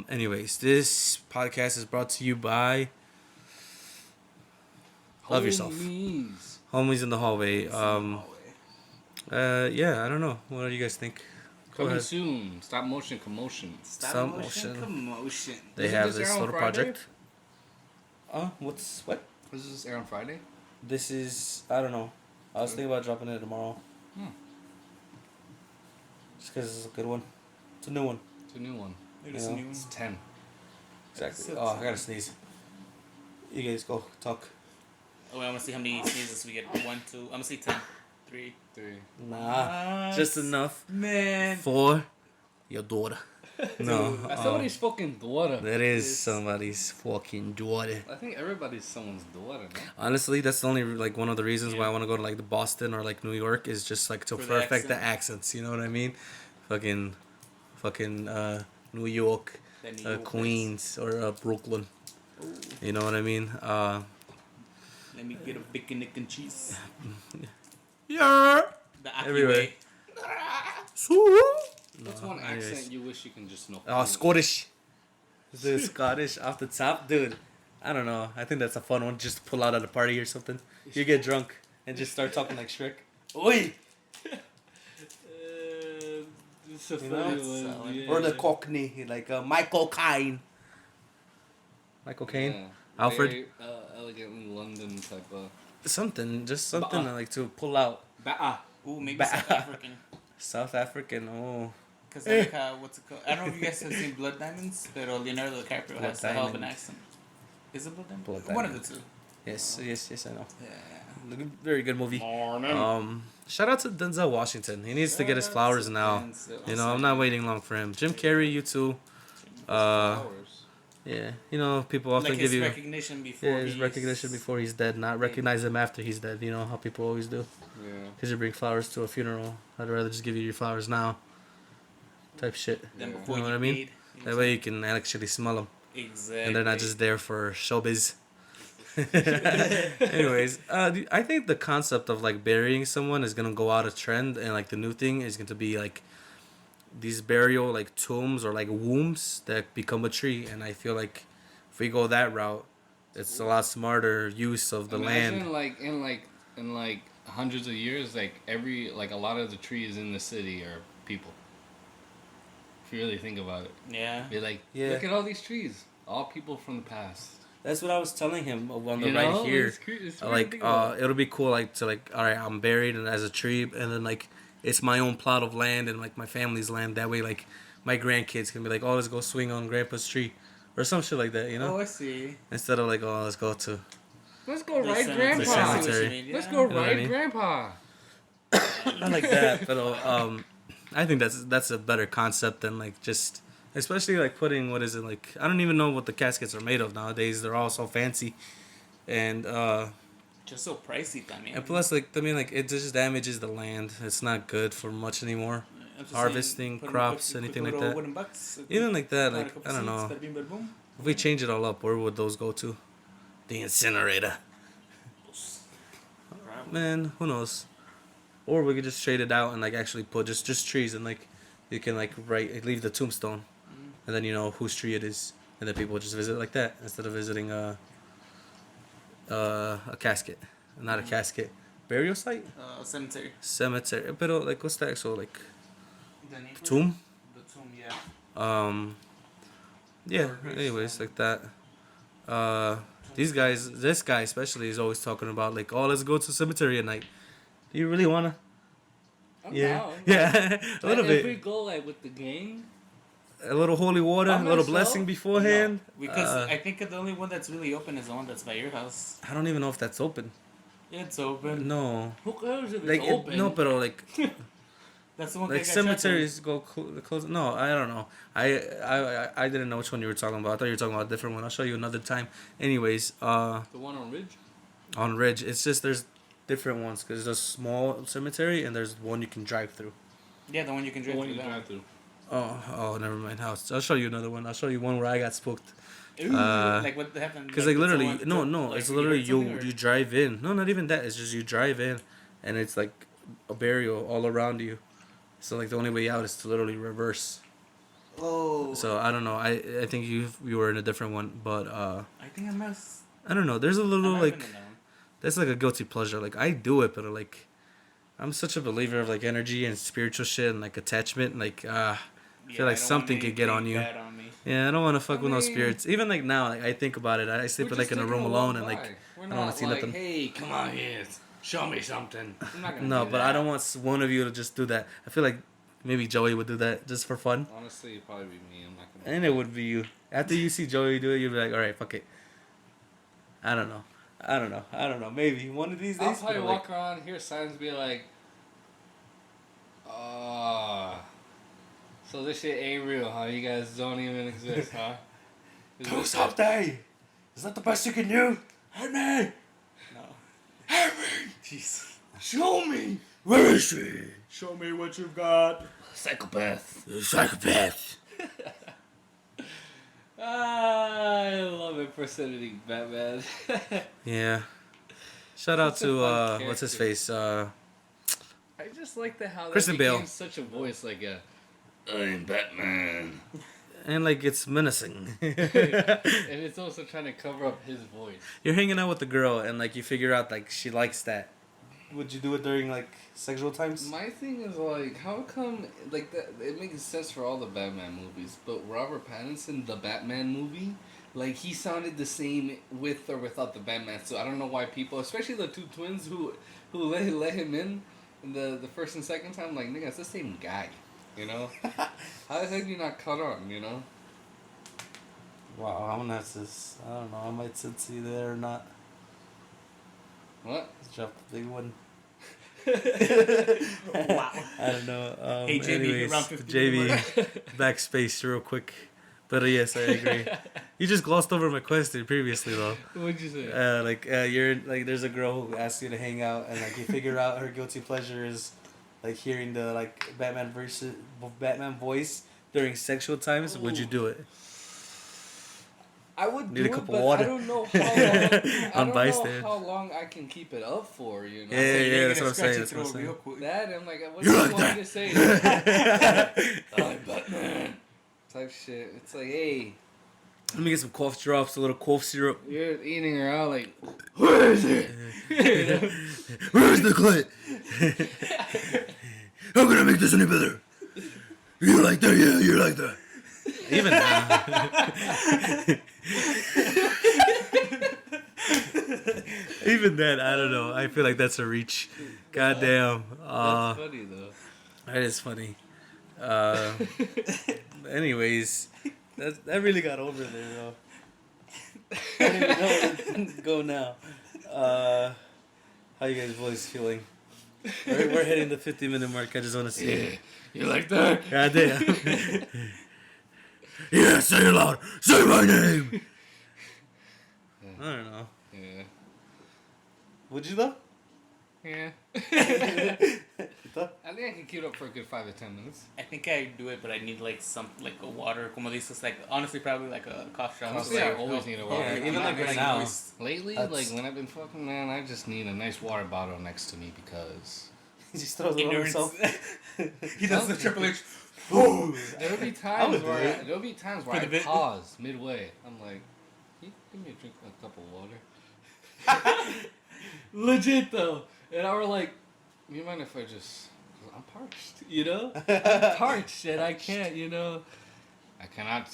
Anyways, this podcast is brought to you by Love Yourself. Homies. Homies in the Hallway. Yeah, I don't know. What do you guys think? Go Coming ahead. soon. Stop motion commotion. Stop motion. Commotion. They Isn't have this this air on little Friday? project. What? Is this air on Friday? This is, I don't know. I was thinking about dropping it tomorrow. Just because it's a good one. It's a new one. It's a new one. It is Yeah. a new one. It's 10. Exactly. So Oh, I excited. gotta sneeze. You guys go talk. Oh, wait, I want to see how many sneezes we get. 1, 2. I'm gonna see 10. 3. 3. Nah, just enough Man. for your daughter. No, That's somebody's fucking daughter. that is somebody's fucking daughter. I think everybody's someone's daughter, no? Honestly, that's the only like one of the reasons why I want to go to like the Boston or like New York is just like to For the perfect the accent. accents. You know what I mean? Fucking New York, The New York Queens or Brooklyn. You know what I mean? Let me get a bacon, egg, and cheese. Yeah. The Aki Everywhere. way. What's one anyways. accent you wish you can just know? Oh, Scottish. The Scottish off the top, dude. I don't know. I think that's a fun one just to pull out at a party or something. You get drunk and just start talking like Shrek. Oi! It's a You know? funny That's one. solid. Yeah. Or the Cockney, like Michael Caine. Michael Caine? Yeah. Alfred? Very, elegantly London type of. Something, just something I like to pull out. Ba'a. Ooh, maybe Ba- South African. South African, oh. Because I like what's it called? I don't know if you guys have seen Blood Diamonds, but Leonardo DiCaprio Blood has a hell of an Diamond. accent. Is it Blood Diamond? Blood One Diamond. of the two. Yes, I know. Yeah. Very good movie. Morning. Shout out to Denzel Washington. He needs to get his flowers now. You know, I'm not waiting long for him. Jim Carrey, you too. Flowers. Yeah, you know, people often Like give his you recognition before his recognition before he's dead, not recognize him after he's dead. You know how people always do. Yeah. Because you bring flowers to a funeral. I'd rather just give you your flowers now. Type shit. Then Yeah. before You know you what I mean? paid. That way you can actually smell them. Exactly. And they're not just there for showbiz. Anyways, I think the concept of like burying someone is gonna go out of trend, and like the new thing is going to be like these burial like tombs or like wombs that become a tree. And I feel like if we go that route, it's a lot smarter use of the Imagine land. in hundreds of years, like a lot of the trees in the city are people. If you really think about it. Yeah. Be like, Yeah. look at all these trees. All people from the past. That's what I was telling him on the You right know? here. It's weird to think about. It'll be cool, like, to, like, all right, I'm buried and as a tree, and then, like, it's my own plot of land and, like, my family's land. That way, like, my grandkids can be like, oh, let's go swing on grandpa's tree. Or some shit like that, you know? Oh, I see. Instead of, like, oh, let's go to... Let's go The ride cemetery. Grandpa. cemetery. Let's Yeah. go You know what I ride mean? Grandpa. Not like that, but I think that's a better concept than, like, just... Especially, like, putting, what is it, like... I don't even know what the caskets are made of nowadays. They're all so fancy. And, Just so pricey, I mean. and plus, like, I mean, like, it just damages the land. It's not good for much anymore. I'm just Harvesting, put 'em crops, quick anything little like that. wooden bucks, Even like that, plant a like, couple I don't seeds, know. bada bing, bada boom. If we change it all up, where would those go to? The incinerator. Man, who knows? Or we could just trade it out and, like, actually put just trees and, like, you can, like, leave the tombstone. And then you know whose tree it is. And then people just visit like that instead of visiting a casket. Not a casket. Burial site? Cemetery. Cemetery. Pero, like, what's the actual, like, The name for it? tomb? The tomb, yeah. Yeah, Or grave anyways, stone. like that. This guy especially is always talking about, like, oh, let's go to the cemetery at night. Do you really wanna? I'm Yeah. down. Yeah, a little If we bit. go like with the gang, A little holy water, By a little myself? blessing beforehand. No, because Uh, I think the only one that's really open is the one that's by your house. I don't even know if that's open. It's open. No. who cares if Like, it's open? no, but, like, That's the one like thing I tried to- cemeteries go close. No, I don't know. I didn't know which one you were talking about. I thought you were talking about a different one. I'll show you another time. Anyways, The one on Ridge? on Ridge, it's just there's different ones because there's a small cemetery and there's one you can drive through. Yeah, the one you can The drive one through. you That drive through. Oh, never mind. I'll show you another one. I'll show you one where I got spooked. Like what happened? Because, like, it's the literally, one- no, like, it's you literally heard something, or- you drive in. No, not even that. It's just you drive in, and it's like a burial all around you. So, like, the only way out is to literally reverse. Oh. So I don't know. I think you were in a different one, but I think I must. I don't know. There's a I little, might have like, been in that one. that's like a guilty pleasure. Like, I do it, but, like, I'm such a believer of, like, energy and spiritual shit and, like, attachment. Like, I feel like I don't something want could get on anything you. bad on me. Yeah, I don't want to fuck I with no mean- spirits. Even, like, now, like, I think about it. I sleep We're like just in a taking room walk alone and, by. like, We're I don't wanna not see like, nothing. hey, come on here, show me something. I'm not gonna no, do but that. I don't want one of you to just do that. I feel like maybe Joey would do that just for fun. Honestly, it'd probably be me. I'm not gonna. And it would be you. After you see Joey do it, you'd be like, all right, fuck it. I don't know. Maybe one of these days. I'll probably but, walk around, hear signs, be like, so this shit ain't real, huh? You guys don't even exist, huh? Is do this- something. Is that the best you can do? Help me. No. Help me. Jeez. Show me! Where is she? Show me what you've got. Psychopath. The psychopath. I love impersonating Batman. Yeah. Shout out Such a to fun what's his character. face? I just like how Kristen that became Bale. such a voice, like a, I'm Batman. And, like, it's menacing. And it's also trying to cover up his voice. You're hanging out with the girl and, like, you figure out, like, she likes that. Would you do it during, like, sexual times? My thing is, like, how come, like, that? It makes sense for all the Batman movies, but Robert Pattinson, the Batman movie, like, he sounded the same with or without the Batman, so I don't know why people, especially the two twins who let him in the first and second time, like, nigga, it's the same guy, you know? How the heck do you not cut on, you know? Wow, I'm gonna have to. I don't know. I might see there or not. What? Drop the big one. Wow. I don't know. Hey, JB, anyways, around 50 JB, backspace real quick. But yes, I agree. You just glossed over my question previously, though. What'd you say? You're like, there's a girl who asks you to hang out, and, like, you figure out her guilty pleasure is, like, hearing the, like, Batman voice during sexual times. Would you do it? I would Need a do it, cup of but water. I don't know how long. I I'm don't bystander. know how long I can keep it up for. You know. Yeah, You're that's gonna what I'm scratch saying, your that's what I'm throat saying. real quick. That I'm like, what You do you like want that? me to say? I'm Batman. Type shit. It's like, hey, Let me get some cough drops, a little cough syrup. you're eating her out. Like, Where is it? Where's the clit? How can I make this any better? You like that? Yeah, you like that. Even now. Even then, I don't know. I feel like that's a reach. Goddamn. That's funny though. That is funny. Anyways, that really got over there though. I don't even know where to go now. How you guys boys feeling? We're hitting the 50-minute mark. I just want to see it. You like that? Goddamn. Yeah, say it loud. Say my name. I don't know. Yeah. Would you though? Yeah. You thought? I think I can keep it up for a good 5 to 10 minutes. I think I do it, but I need like some like a water. Como dices, like honestly, probably like a cough shot. Honestly, I always need a water. Yeah, even I'm like not right gonna now. use- Lately, That's- like when I've been fucking, man, I just need a nice water bottle next to me because He just throws it on Endurance. himself. He does the Triple H. there'll be times do where it. there'll be times where For I the bit. pause midway. I'm like, can you give me a drink, a cup of water? Legit though, and I were like, you mind if I just? I'm parched, you know. I'm parched, and I can't, you know. I cannot.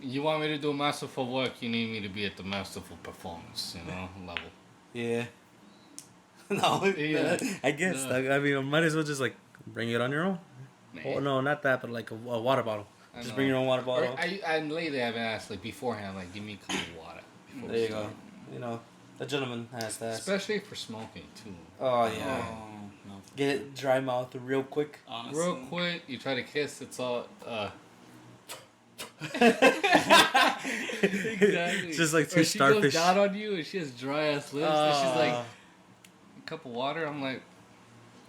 You want me to do masterful work? You need me to be at the masterful performance, you know, level. Yeah. No. Yeah. I guess. No. I mean, I might as well just like bring it on your own. Nah. Oh, no, not that, but like a water bottle. I Just know. bring your own water Or bottle. and lately I've asked like beforehand, like give me a cup of water. before There we you go. start. You know, the gentleman has to ask. Especially for smoking too. Oh yeah. Oh, no. Get it dry mouth real quick. Honestly. Real quick, you try to kiss, it's all exactly. Just like two Or she starfish. goes down on you and she has dry ass lips and she's like, Ah. a cup of water. I'm like,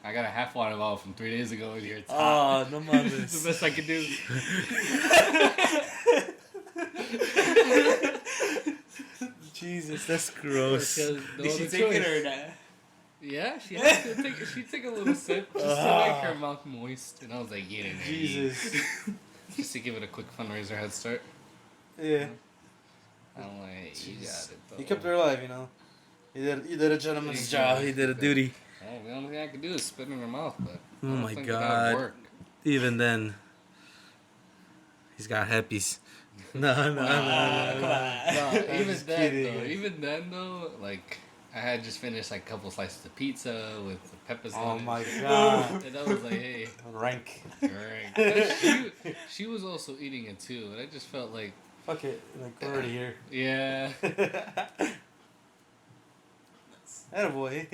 I got a half water bottle from 3 days ago in here. It's hot. Oh, no It's mames. the best I can do. Jesus, that's gross. Because no Did she other take it choice. or not? Yeah, she had to take. She took a little sip just to make her mouth moist, and I was like, "Get in there, Jesus. just to give it a quick fundraiser head start." Yeah. I'm like, "You got it, though." He kept her alive, you know. He did a gentleman's job. He did a duty. Well, the only thing I could do is spit in her mouth, but I Oh don't my think that would God. work. Even then, he's got happies. No. Come on. Even just then, kidding. though, like I had just finished like a couple slices of pizza with the peppers Oh on my it, God. and I was like, "Hey, Rank. alright." But she was also eating it too, and I just felt like, Fuck it. Like, we're already here. yeah. Attaboy.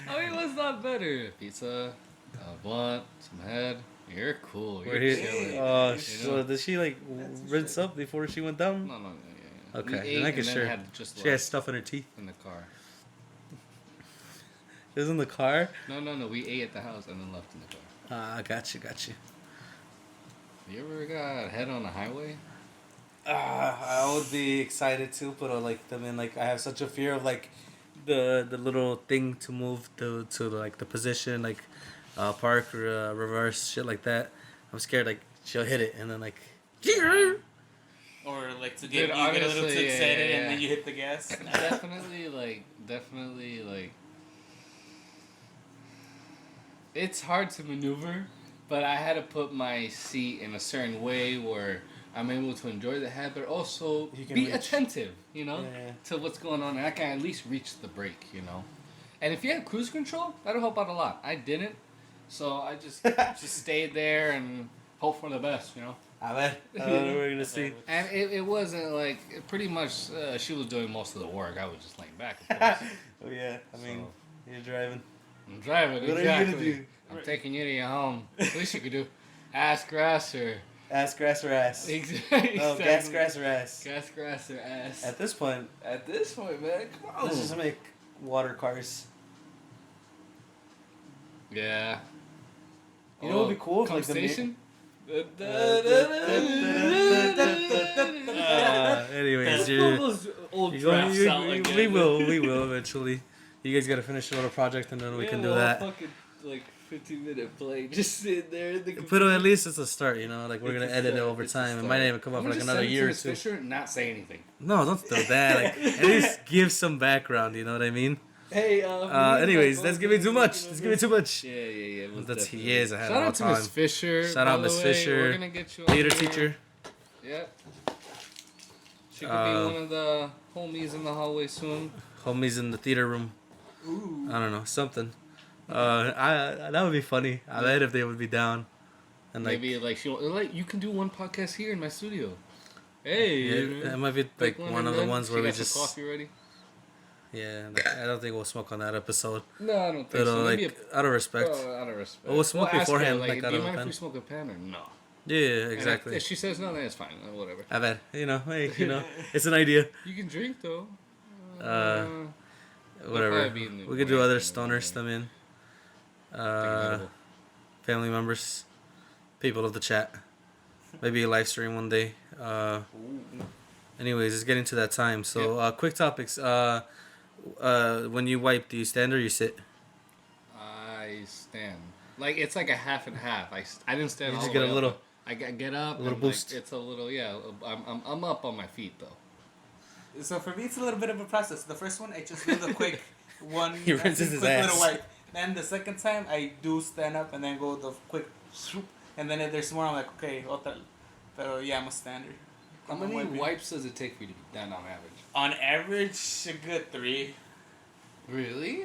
I mean, what's not better? Pizza, a blunt, some head. You're cool. You're We're here. chilling. Oh, You so know? did she like rinse up before she went down? No, yeah. Okay, We then ate I can and then sure. had just She had stuff in her teeth. in the car. It was in the car? No. We ate at the house and then left in the car. Ah, got you. You ever got head on the highway? I would be excited too, but like I mean, like I have such a fear of like the little thing to move to like the position, like park or reverse shit like that. I'm scared like she'll hit it and then like. Or like to Dude, get you get a little too honestly, excited yeah. and then you hit the gas. definitely like. It's hard to maneuver, but I had to put my seat in a certain way where I'm able to enjoy the head, but also You can be reach. attentive, you know, Yeah. to what's going on. And I can at least reach the brake, you know. And if you have cruise control, that'll help out a lot. I didn't, so I just stayed there and hope for the best, you know. A ver, we're gonna see. And it wasn't like pretty much she was doing most of the work. I was just laying back. Of course. Oh yeah, I mean, you're driving. I'm driving. What are you exactly. gonna do? I'm taking you to your home. Least you could do ass grass or Ass, grass, or ass. exactly. Oh, gas, grass, or ass. Gas grass or ass. At this point, At this point, man, come on. let's just make water cars. Yeah. You know what would be cool if Come like the station. anyways, Old we drafts out again. will eventually. You guys gotta finish the little project and then we can do that. Fucking like 15-minute play, just sitting there in the. But at least it's a start, you know. Like we're It's gonna a edit it start, over it's a time. It start. might not even come up I'm for like just another send it year to or Miss two. Fisher and not say anything. No, don't do that. Like at least give some background. You know what I mean? Hey, Anyways, that's giving too much. That's giving too much. Yeah. most That's definitely. he is ahead Shout of all out to Miss time. Fisher. Shout out Miss Fisher. We're gonna get you on Theater here. teacher. Yep. She could be one of the homies in the hallway soon. Homies in the theater room. Ooh. I don't know, something. I that would be funny. I bet if they would be down. And like, Maybe like you can do one podcast here in my studio. Hey, yeah, it might be like one of the ones where we got some just coffee ready. yeah. Like, I don't think we'll smoke on that episode. No, I don't think But so. like Maybe out of respect. out of respect. Well, we'll smoke ask her, beforehand, like, like, do out you of a mind if pen. we smoke a pen or no? Yeah, And exactly. if she says no, then it's fine. Whatever. I bet hey, it's an idea. You can drink though. Whatever. probably be in the We could do way, other you know, stoners. yeah. Come in. Take an edible. Family members, people of the chat. Maybe a live stream one day. Anyways, it's getting to that time. So, quick topics. When you wipe, do you stand or you sit? I stand. Like it's like a half and half. I didn't stand. You all just the get way a little- up. I get up. a little and, boost. Like, it's a little I'm up on my feet though. So for me, it's a little bit of a process. The first one, I just do the quick one. He rinses his quick ass. little wipe. Then the second time, I do stand up and then go the quick swoop. And then if there's more, I'm like, okay, otra. Pero yeah, I'm a stander. How many wipes does it take for you to be done on average? On average, a good 3. Really?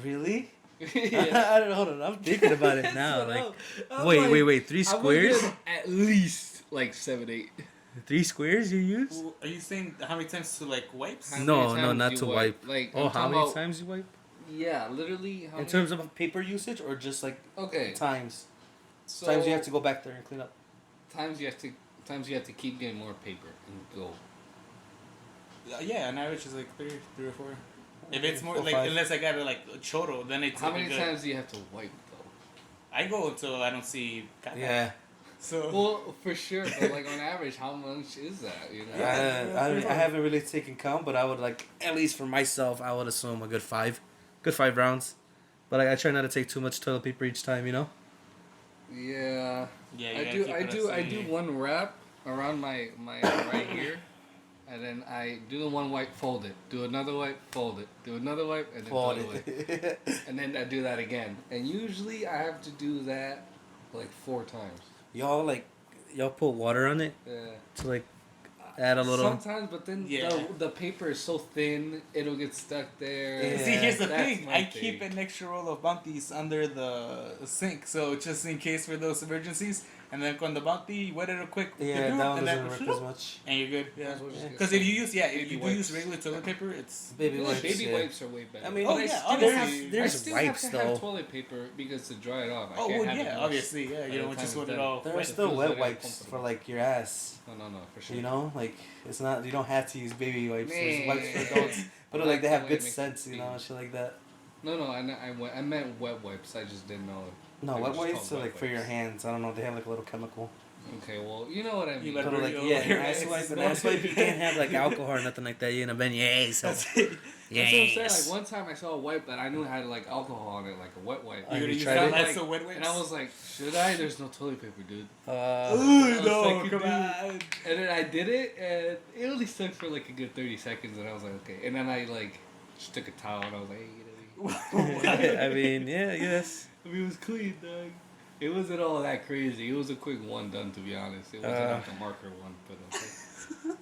Really? Yeah. I don't know. Hold on. I'm thinking about it now. So, Like, I'm wait. like, 3 I would squares? get at least like 7, 8. 3 squares you use? Well, are you saying how many times to like wipes? How No, many no, times not do to you wipe. Like, Oh, I'm how talking many about- times you wipe? Yeah, literally. How In many? terms of paper usage or just like Okay. times? So Times you have to go back there and clean up. Times you have to keep getting more paper and go. Yeah, on average is like 3 or 4. If it's more 4, like 5. unless I got like a choro, then it's How like many good. times do you have to wipe though? I go until I don't see. caca. Yeah. So. Well, for sure, but like on average, how much is that? You know. I haven't really taken count, but I would like, at least for myself, I would assume a good 5. Good 5 rounds. But I try not to take too much toilet paper each time, you know? Yeah. Yeah, you I gotta do. keep I it do. at I sea. do one wrap around my right here, and then I do the one wipe, fold it, do another wipe, fold it, do another wipe, and then Fold another wipe. it. And then I do that again. And usually I have to do that like 4 times. y'all put water on it Yeah. to like add a little. Sometimes, but then Yeah. the paper is so thin, it'll get stuck there. Yeah. See, here's the That's thing. my I thing. keep an extra roll of bounties under the sink, so just in case for those emergencies. And then on the bounty, you wet it real quick. Yeah, that one and doesn't then work as much. and you're good. Yeah. That's what just Because gets if you use Baby if you do wipes. use regular toilet paper, it's Baby wipes. Baby yeah. wipes are way better. I mean, Oh, But yeah, still obviously. have, There's I still wipes, have to though. have toilet paper because to dry it off. I oh can't well, have it yeah, much obviously, yeah. by You the don't time just it's want it done. all. There are wet. still feels wet very wipes uncomfortable. for like your ass. No, for sure. You know, like it's not. You don't have to use baby wipes. There's Man. wipes for adults, but I like they like have the way good it makes scents, it you know, feel. shit like that. No, I meant wet wipes. I just didn't know. No, They were wet just wipes called are like wet for your wipes. hands. I don't know. They have like a little chemical. Okay, well, you know what I mean. You better But like, Your- yeah, your an ass ass wipe. is An not- ass wipe. You can't have like alcohol or nothing like that. You know, ben yes. That's it. That's what I'm saying. Like one time I saw a wipe that I knew had like alcohol on it, like a wet wipe. Oh, You're gonna you use tried that it? as Like, a wet wipes? and I was like, should I? There's no toilet paper, dude. Ooh, was no, like, come dude. on. And then I did it, and it only stuck for like a good 30 seconds, and I was like, okay. And then I like just took a towel, and I was like, hey, I mean, yeah, yes. I mean, it was clean, dog. It wasn't all that crazy. It was a quick one done, to be honest. It wasn't like a marker one, but okay.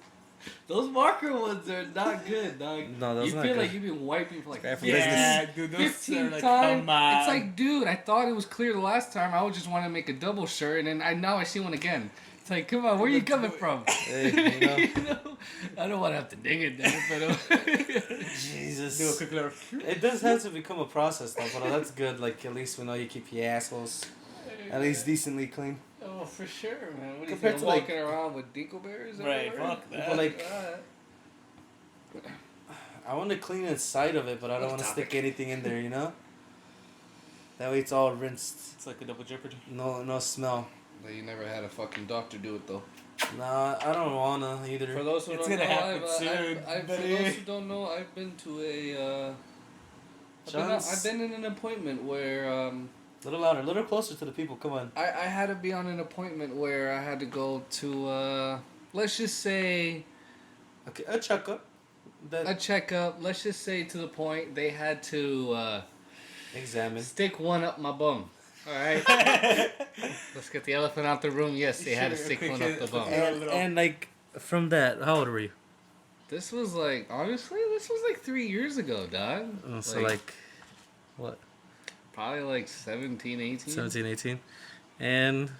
Those marker ones are not good, dog. No, those you not feel good. like you've been wiping for like Bad for 15 Yeah, dude, those 15 are like, times. come on. It's like, dude, I thought it was clear the last time. I would just want to make a double shirt, and then now I see one again. It's like, come on, where are you coming from? Hey, you know. You know? I don't want to have to dig it there, but Jesus. do a quick little. It does have to become a process though, but that's good. Like at least we know you keep your assholes at least decently clean. oh, for sure, man. What are you Compared saying, to, like- walking around with dingleberries? Right, everywhere? fuck that. But like, Alright. I want to clean inside of it, but I don't want to stick anything in there. You know. That way it's all rinsed. It's like a double jeopardy. No smell. But you never had a fucking doctor do it though. Nah, I don't wanna For either. those who It's don't know, gonna happen soon, for buddy. those who don't know, I've been to a. I've been in an appointment where Little louder, a little closer to the people. Come on. I had to be on an appointment where I had to go to let's just say Okay, a checkup. a checkup. Let's just say to the point they had to Examine. Stick one up my bum. All right. Let's get the elephant out the room. Yes, they had to stick one up the bum. And like from that, how old were you? This was like, honestly, 3 years ago, dog. Oh, so like what? Probably like 17, 18. 17, 18. And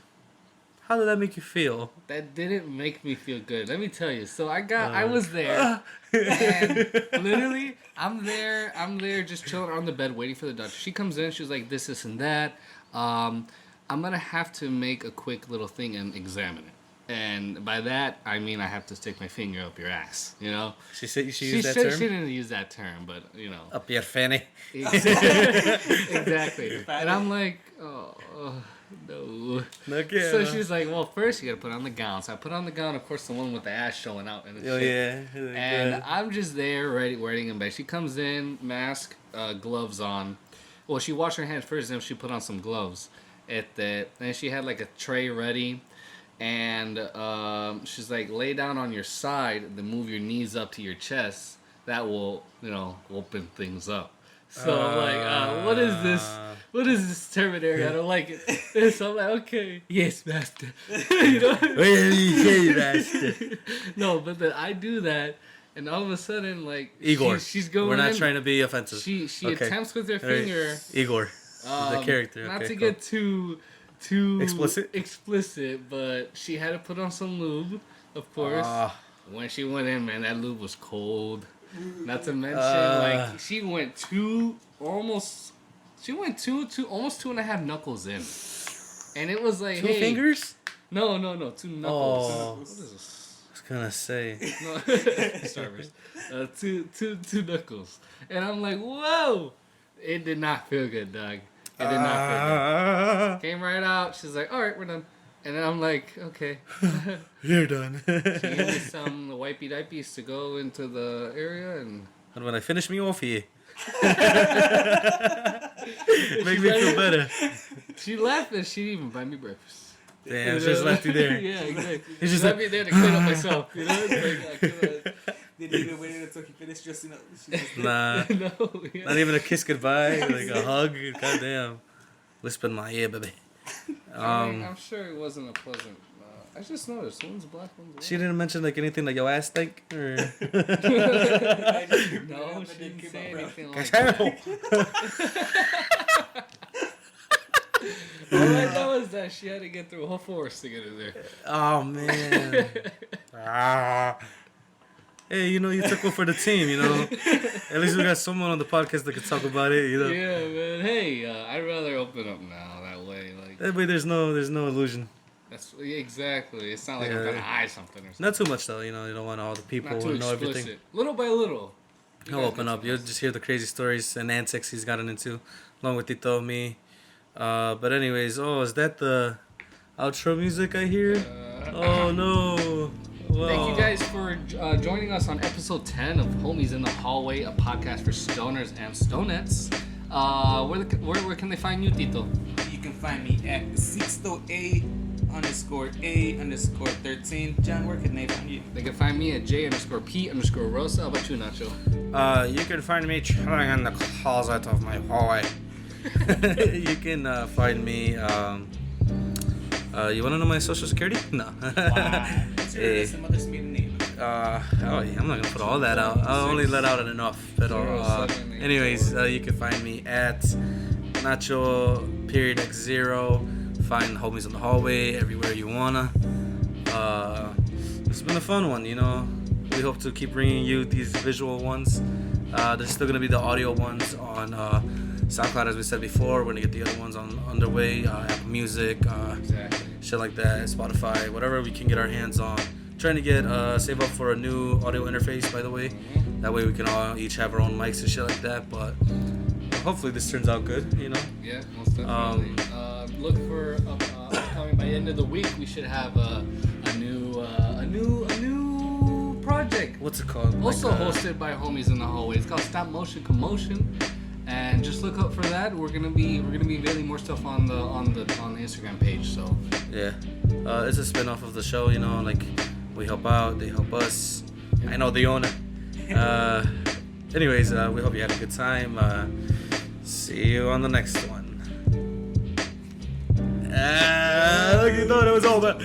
how did that make you feel? That didn't make me feel good. Let me tell you. So I was there, and literally, I'm there just chilling on the bed waiting for the doctor. She comes in, she's like, this, and that. I'm gonna have to make a quick little thing and examine it. And by that, I mean I have to stick my finger up your ass, you know? She said she used that term? She didn't use that term, but, you know. Up your fanny. Exactly. And I'm like, oh, no. Okay. So she's like, well, first you gotta put on the gown. So I put on the gown, of course, the one with the ass showing out. And yeah. And I'm just there, waiting in bed. She comes in, mask, gloves on. Well, she washed her hands first, then she put on some gloves. And she had like a tray ready. And she's like, lay down on your side, then move your knees up to your chest. That will, you know, open things up. So I'm like, what is this? What is this terminary? I don't like it. And so I'm like, okay, yes, master. You know? Master. No, but then I do that, and all of a sudden, like, Igor. she's going. We're not in, trying to be offensive. She Okay. attempts with her finger. Right. Igor, the character. Not okay, to cool. get too explicit, but she had to put on some lube, of course. When she went in, man, that lube was cold. Not to mention, like, she went almost 2.5 knuckles in, and it was like, two fingers? No, 2 knuckles. Oh. What is this? I was gonna say. No, Starburst. Two knuckles, and I'm like, whoa! It did not feel good, dog. It did not feel good. Came right out. She's like, all right, we're done. And then I'm like, okay. You're done. She gave me some wipey diapies to go into the area, and How do I finish me off here? Make me feel better. she left and she didn't even buy me breakfast. Damn, she just left you there. Yeah, exactly. It's just left like, me there to clean up myself. You know, it's like, They didn't even wait until he finished dressing up. nah, no, yeah. not even a kiss goodbye, like a hug. Goddamn, whisper in my ear, baby. I mean, I'm sure it wasn't a pleasant. I just noticed one's black, one's white. She didn't mention like anything like your ass stink or. No, she didn't say anything like that. All I know is that she had to get through a whole forest to get in there. Oh man. Hey, you know, you took one for the team, you know. At least we got someone on the podcast that can talk about it, you know. Yeah, man. Hey, I'd rather open up now that way. Like That way, there's no illusion. that's exactly. It's not like Yeah. I'm gonna hide something or something. Not too much though, you know. You don't want all the people Not to too know explicit. everything. Little by little. He'll open up. You'll just hear the crazy stories and antics he's gotten into, along with Tito, me. But anyways, is that the outro music I hear? Oh no. Whoa. Thank you guys for joining us on episode 10 of Homies in the Hallway, a podcast for stoners and stonettes. Where can they find you, Tito? You can find me at Sixto_A_13. John, where can they find you? They can find me at J_P_Rosa. How about you, Nacho? You can find me chilling in the closet of my hallway. You can find me. You want to know my social security? No. Hey. Some other maiden name. Yeah, I'm not gonna put all that out. I'll only let out enough. But anyways, you can find me at Nacho_X0. Find Homies in the Hallway everywhere you wanna. It's been a fun one, you know. We hope to keep bringing you these visual ones. There's still gonna be the audio ones on SoundCloud, as we said before. We're gonna get the other ones underway. Apple Music, shit like that, Spotify, whatever we can get our hands on. Trying to get save up for a new audio interface, by the way. That way we can all each have our own mics and shit like that. But hopefully this turns out good, you know. Yeah, most definitely. Look for upcoming by the end of the week. We should have a new project. What's it called? Also hosted by Homies in the Hallway. It's called Stop Motion Commotion. And just look up for that. We're gonna be unveiling more stuff on the Instagram page. So yeah, it's a spin-off of the show. You know, like we help out, they help us. I know the owner. Anyways, we hope you had a good time. See you on the next one. Look, you thought it was all that.